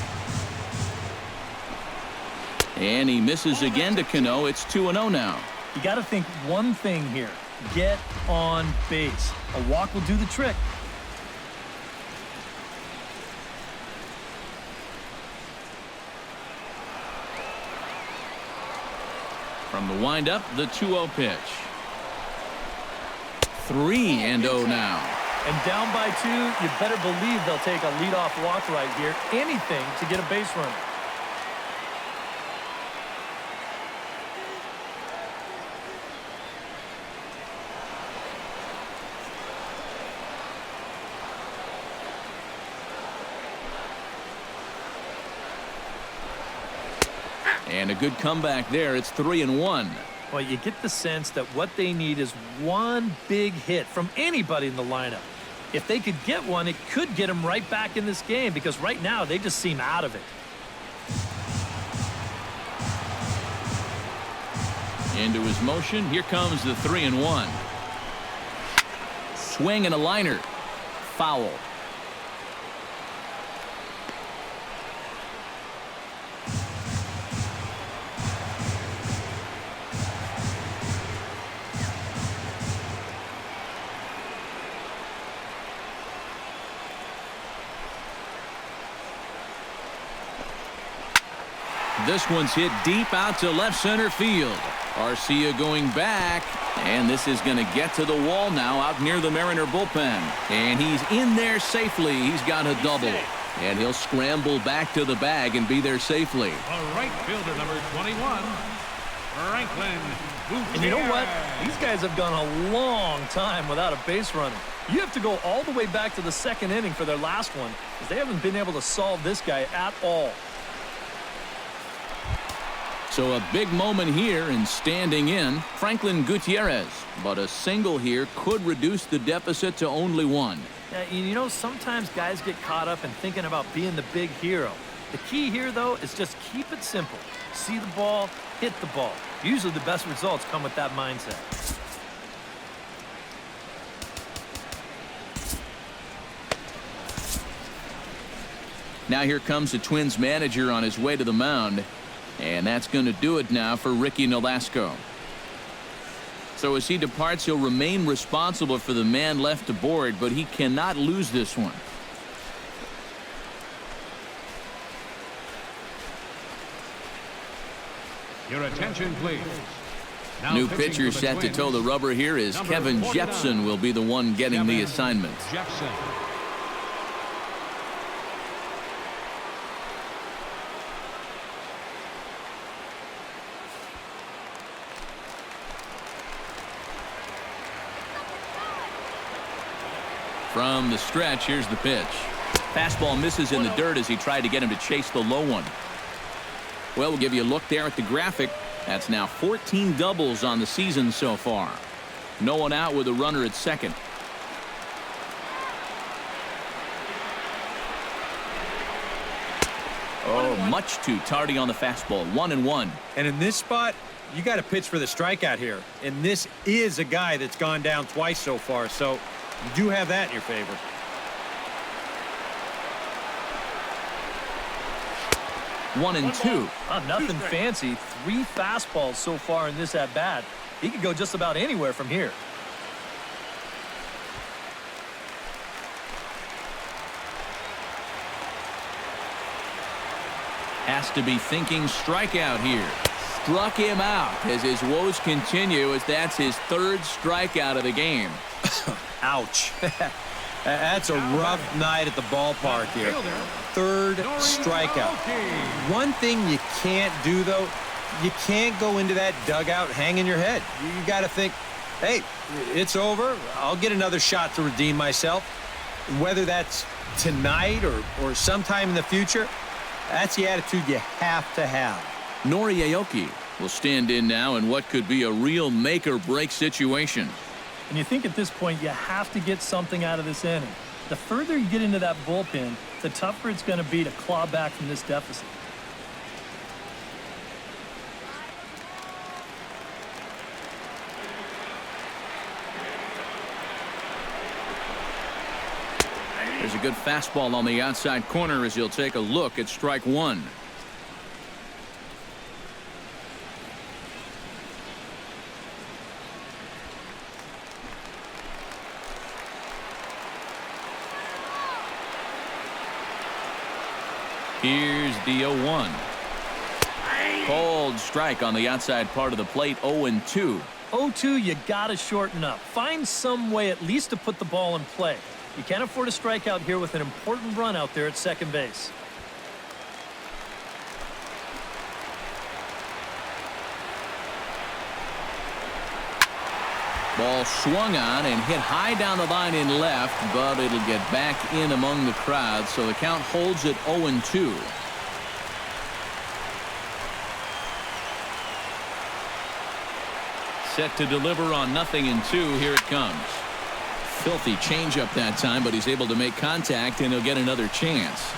And he misses again to Cano. It's 2-0 now. You got to think one thing here. Get on base. A walk will do the trick. From the windup, the 2-0 pitch. 3-0 now. And down by 2, you better believe they'll take a leadoff walk right here. Anything to get a base runner. And a good comeback there. It's 3-1. Well, you get the sense that what they need is 1 big hit from anybody in the lineup. If they could get one, it could get them right back in this game because right now they just seem out of it. Into his motion. Here comes the 3-1. Swing and a liner. Foul. This one's hit deep out to left center field. Arcia going back, and this is going to get to the wall now out near the Mariner bullpen. And he's in there safely. He's got a double. And he'll scramble back to the bag and be there safely. The right fielder, number 21, Franklin Gutierrez. And you know what? These guys have gone a long time without a base runner. You have to go all the way back to the second inning for their last one, because they haven't been able to solve this guy at all. So a big moment here in standing in Franklin Gutierrez. But a single here could reduce the deficit to only one. Yeah, you know, sometimes guys get caught up in thinking about being the big hero. The key here, though, is just keep it simple. See the ball, hit the ball. Usually the best results come with that mindset. Now here comes the Twins manager on his way to the mound. And that's going to do it now for Ricky Nolasco. So as he departs, he'll remain responsible for the man left to board, but he cannot lose this one. Your attention, please. Now New pitching pitcher for the set to Twins, toe the rubber here is number Kevin 49, Jepson will be the one getting the Kevin assignment. Jepson. From the stretch, here's the pitch. Fastball misses in the dirt as he tried to get him to chase the low one. Well, we'll give you a look there at the graphic. That's now 14 doubles on the season so far. No one out with a runner at second. Oh, much too tardy on the fastball. 1-1. And in this spot, you got to pitch for the strikeout here. And this is a guy that's gone down twice so far, so you do have that in your favor. One and two. Nothing fancy. 3 fastballs so far in this at-bat. He could go just about anywhere from here. Has to be thinking strikeout here. Struck him out as his woes continue, as that's his 3rd strikeout of the game. Ouch. That's a rough night at the ballpark here. 3rd strikeout. One thing you can't do, though, you can't go into that dugout hanging your head. You got to think, hey, it's over. I'll get another shot to redeem myself. Whether that's tonight or sometime in the future, that's the attitude you have to have. Nori Aoki will stand in now in what could be a real make-or-break situation. And you think at this point you have to get something out of this inning. The further you get into that bullpen, the tougher it's going to be to claw back from this deficit. There's a good fastball on the outside corner as he'll take a look at strike one. Here's the 0-1. Cold strike on the outside part of the plate. 0-2. 0-2, you got to shorten up. Find some way at least to put the ball in play. You can't afford a strikeout here with an important run out there at second base. Ball swung on and hit high down the line in left, but it'll get back in among the crowd, so the count holds at 0-2. Set to deliver on 0-2. Here it comes. Filthy changeup that time, but he's able to make contact, and he'll get another chance.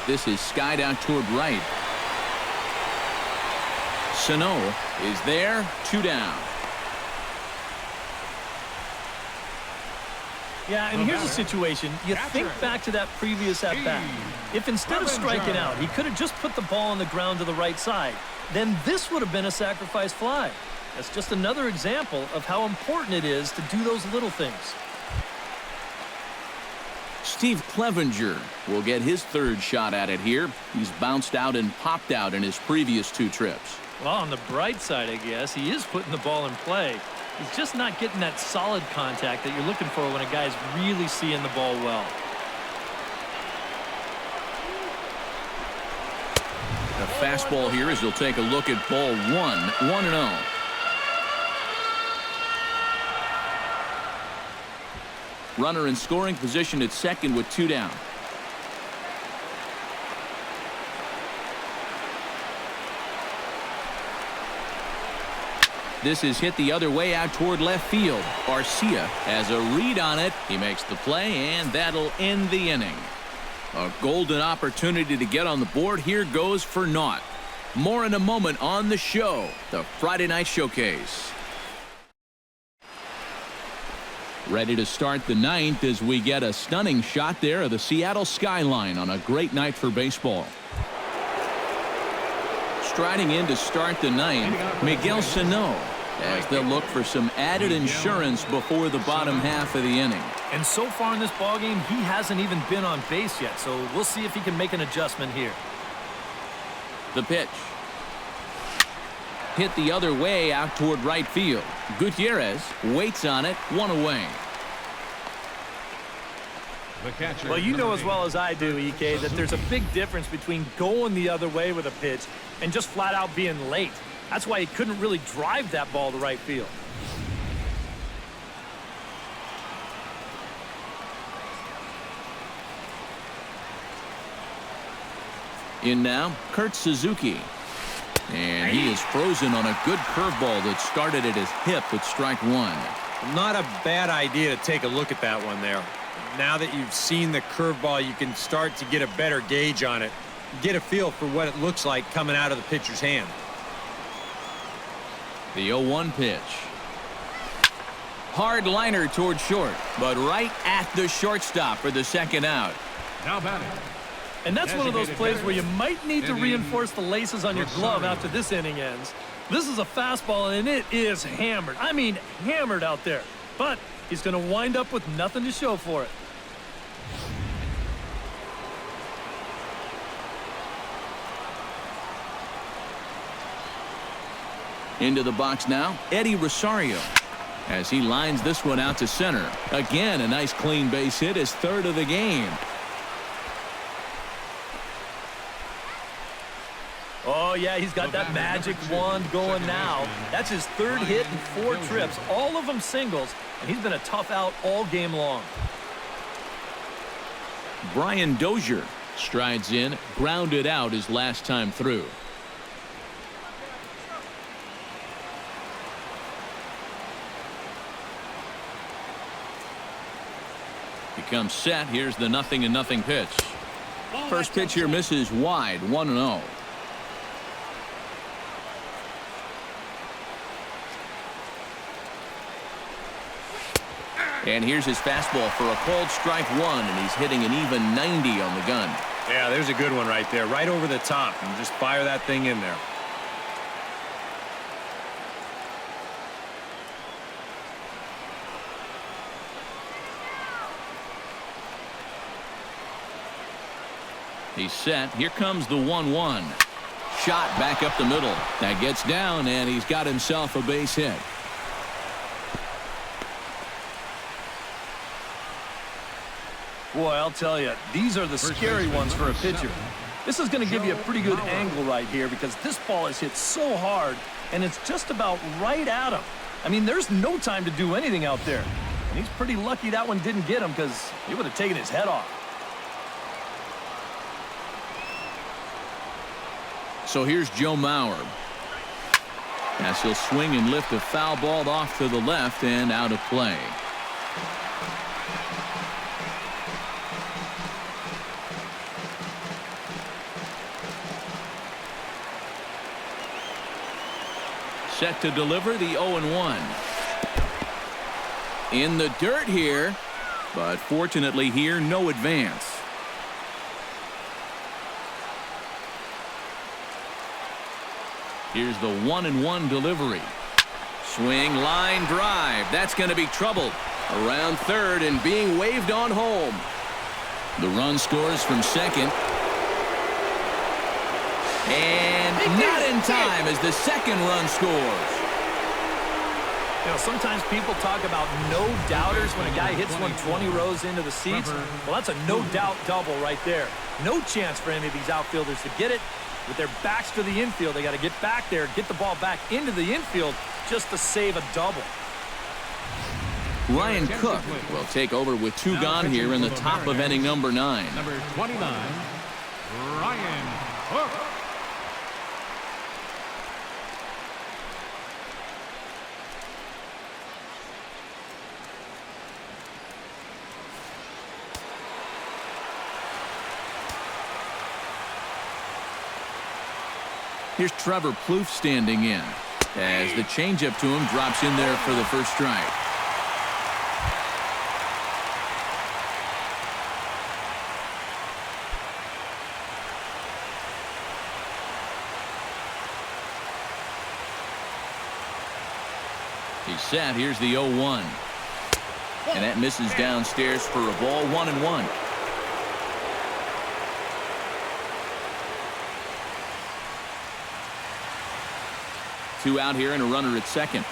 This is skied out toward right. Sano is there. 2 down. Yeah, and here's a situation. You think back to that previous at-bat. If instead of striking out, he could have just put the ball on the ground to the right side, then this would have been a sacrifice fly. That's just another example of how important it is to do those little things. Steve Clevenger will get his 3rd shot at it here. He's bounced out and popped out in his previous 2 trips. Well, on the bright side, I guess, he is putting the ball in play. He's just not getting that solid contact that you're looking for when a guy's really seeing the ball well. The fastball here as he'll take a look at ball 1-0. Runner in scoring position at second with 2 down. This is hit the other way out toward left field. Arcia has a read on it. He makes the play, and that'll end the inning. A golden opportunity to get on the board here goes for naught. More in a moment on the show, the Friday Night Showcase. Ready to start the 9th as we get a stunning shot there of the Seattle skyline on a great night for baseball. Striding in to start the 9th, Miguel Sano, as they'll look for some added insurance before the bottom half of the inning. And so far in this ballgame, he hasn't even been on base yet, so we'll see if he can make an adjustment here. The pitch. Hit the other way out toward right field. Gutierrez waits on it, 1 away. The catcher, Well, you know as number well 8, as I do, EK, that there's a big difference between going the other way with a pitch and just flat out being late. That's why he couldn't really drive that ball to right field. In now, Kurt Suzuki. And he is frozen on a good curveball that started at his hip at strike 1. Not a bad idea to take a look at that one there. Now that you've seen the curveball, you can start to get a better gauge on it. Get a feel for what it looks like coming out of the pitcher's hand. The 0-1 pitch. Hard liner toward short, but right at the shortstop for the second out. Now batting. And that's one of those plays where you might need to reinforce the laces on your glove after this inning ends. This is a fastball, and it is hammered. I mean, hammered out there. But he's going to wind up with nothing to show for it. Into the box now, Eddie Rosario, as he lines this one out to center. Again, a nice clean base hit, his 3rd of the game. Oh, yeah, he's got that magic wand going now. That's his 3rd hit in 4 trips, all of them singles, and he's been a tough out all game long. Brian Dozier strides in, grounded out his last time through. Becomes set. Here's the 0-0 pitch. First pitch here misses wide, 1-0. And here's his fastball for a called strike 1, and he's hitting an even 90 on the gun. Yeah, there's a good one right there, right over the top, and just fire that thing in there. He's set. Here comes the 1-1. Shot back up the middle. That gets down, and he's got himself a base hit. Boy, I'll tell you, these are the scary ones for a pitcher. This is going to give you a pretty good angle right here because this ball is hit so hard, and it's just about right at him. I mean, there's no time to do anything out there. And he's pretty lucky that one didn't get him because he would have taken his head off. So here's Joe Mauer. As he'll swing and lift a foul ball off to the left and out of play. Set to deliver the 0-1. In the dirt here, but fortunately here, no advance. Here's the 1-1 delivery. Swing, line drive. That's going to be trouble. Around third and being waved on home. The run scores from second. And not in time as the second run scores. You know, sometimes people talk about no-doubters when a guy hits one 20 rows into the seats. Well, that's a no-doubt double right there. No chance for any of these outfielders to get it. With their backs to the infield, they got to get back there, get the ball back into the infield just to save a double. Ryan Cook will take over with 2 gone here in the top of inning number 9. Number 29, Ryan Cook. Here's Trevor Plouffe standing in as the changeup to him drops in there for the first strike. He's set. Here's the 0-1. And that misses downstairs for a ball, 1-1. Two out here and a runner at second.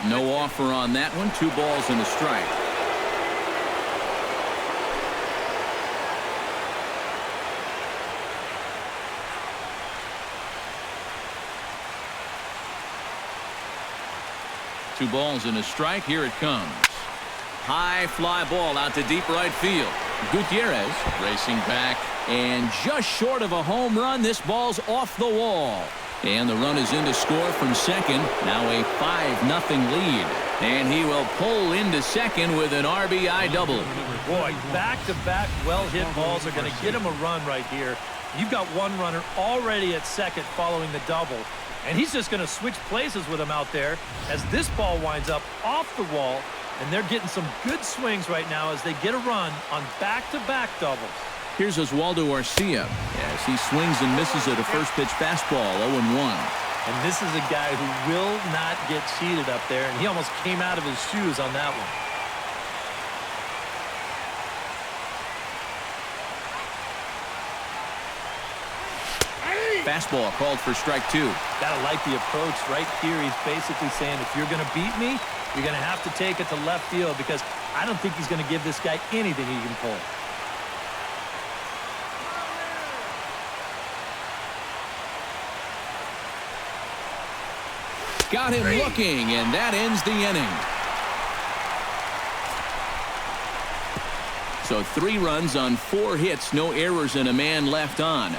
No offer on that one. 2 balls and a strike. Two balls and a strike. Here it comes. High fly ball out to deep right field. Gutierrez racing back and just short of a home run. This ball's off the wall. And the run is in to score from second. Now a 5-0 lead. And he will pull into second with an RBI double. Boy, back-to-back well-hit balls are going to get him a run right here. You've got one runner already at second following the double. And he's just going to switch places with him out there as this ball winds up off the wall. And they're getting some good swings right now as they get a run on back-to-back doubles. Here's Oswaldo Arcia as he swings and misses at a first pitch fastball, 0-1. And this is a guy who will not get cheated up there, and he almost came out of his shoes on that one. Fastball called for strike 2. Gotta like the approach right here. He's basically saying, if you're going to beat me, you're going to have to take it to left field because I don't think he's going to give this guy anything he can pull. Got him looking, and that ends the inning. So 3 runs on 4 hits, no errors, and a man left on.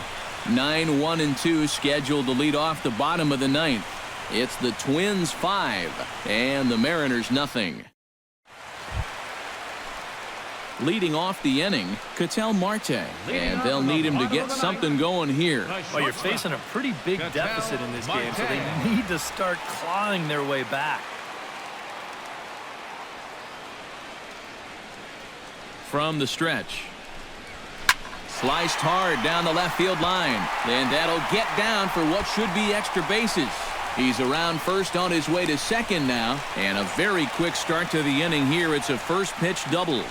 9-1-2 scheduled to lead off the bottom of the 9th. It's the Twins 5 and the Mariners nothing. Leading off the inning, Ketel Marte, and they'll need him to get something going here. Well, you're facing a pretty big deficit in this game, so they need to start clawing their way back. From the stretch. Sliced hard down the left field line. And that'll get down for what should be extra bases. He's around first on his way to second now. And a very quick start to the inning here. It's a first pitch double.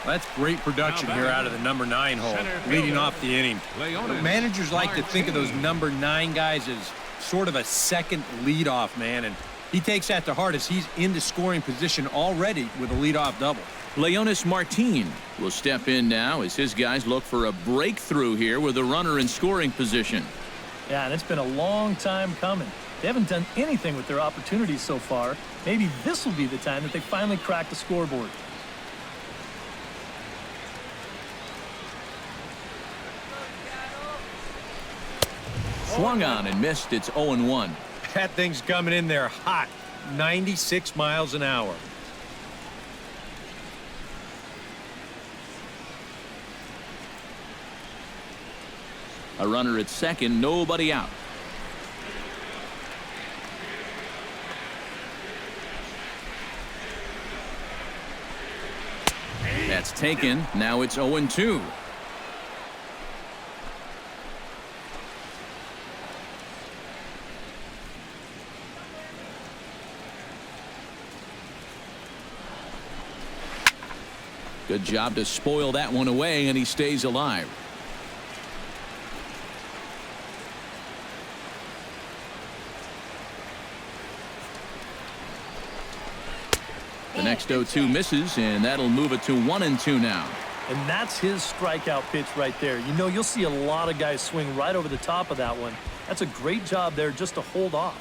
That's great production here out of the number 9 hole, leading off the inning. Managers like to think of those number 9 guys as sort of a second leadoff man, and he takes that to heart as he's into scoring position already with a leadoff double. Leonis Martin will step in now as his guys look for a breakthrough here with a runner in scoring position. Yeah, and it's been a long time coming. They haven't done anything with their opportunities so far. Maybe this will be the time that they finally crack the scoreboard. Swung on and missed. It's 0-1. That thing's coming in there hot, 96 miles an hour. A runner at second, nobody out. That's taken. Now it's 0-2. Good job to spoil that one away, and he stays alive. next 0-2 misses, and that'll move it to 1-2 now. And that's his strikeout pitch right there. You know, you'll see a lot of guys swing right over the top of that one. That's a great job there just to hold off.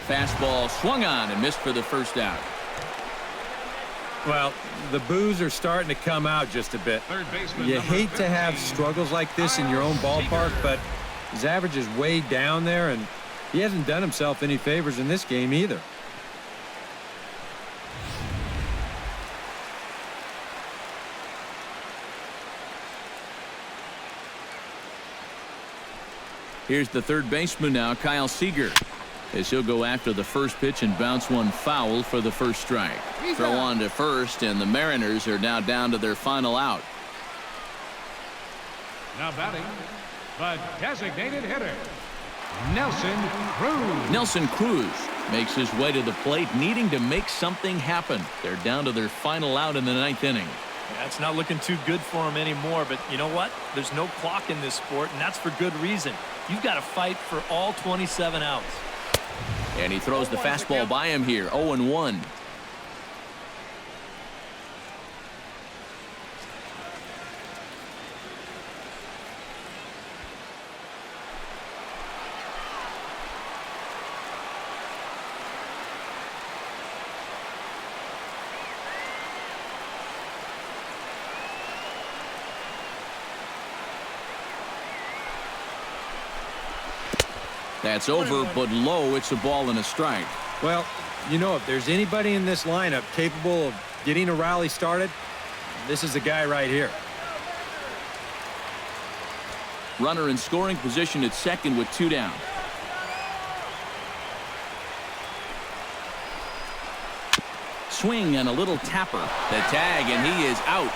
Fastball swung on and missed for the first out. Well, the boos are starting to come out just a bit. Third baseman, You number hate to 15, have struggles like this in your own ballpark, but his average is way down there, and he hasn't done himself any favors in this game either. Here's the third baseman now, Kyle Seager, as he'll go after the first pitch and bounce one foul for the first strike. Throw on to first, and the Mariners are now down to their final out. Now batting, the designated hitter, Nelson Cruz. Nelson Cruz makes his way to the plate, needing to make something happen. They're down to their final out in the 9th inning. Yeah, it's not looking too good for him anymore, but you know what? There's no clock in this sport, and that's for good reason. You've got to fight for all 27 outs. And he throws the fastball by him here, 0-1. That's over, but low. It's a ball and a strike. Well, you know, if there's anybody in this lineup capable of getting a rally started, this is the guy right here. Runner in scoring position at second with 2 down. Swing and a little tapper. The tag, and he is out.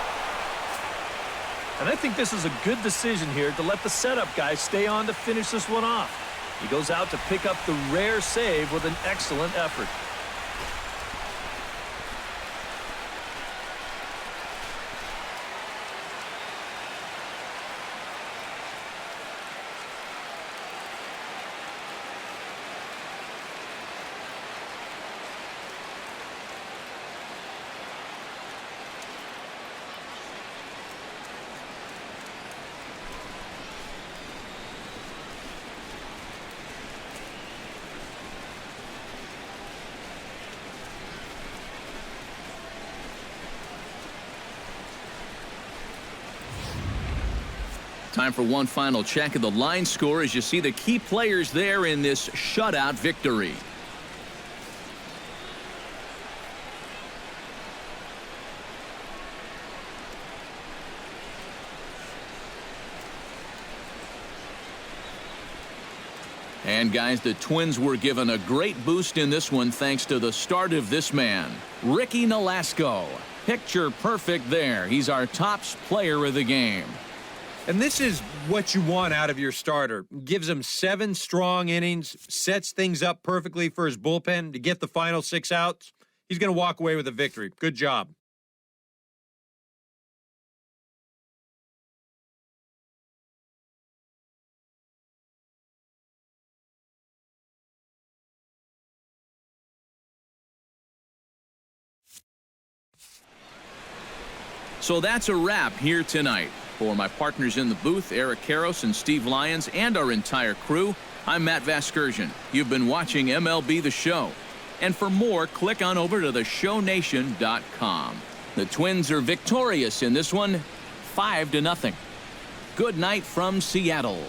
And I think this is a good decision here to let the setup guy stay on to finish this one off. He goes out to pick up the rare save with an excellent effort. Time for one final check of the line score as you see the key players there in this shutout victory. And guys, the Twins were given a great boost in this one thanks to the start of this man, Ricky Nolasco. Picture perfect there. He's our top player of the game. And this is what you want out of your starter. Gives him 7 strong innings, sets things up perfectly for his bullpen to get the final 6 outs. He's going to walk away with a victory. Good job. So that's a wrap here tonight. For my partners in the booth, Eric Karros and Steve Lyons, and our entire crew, I'm Matt Vasgersian. You've been watching MLB The Show. And for more, click on over to theshownation.com. The Twins are victorious in this one, 5-0. Good night from Seattle.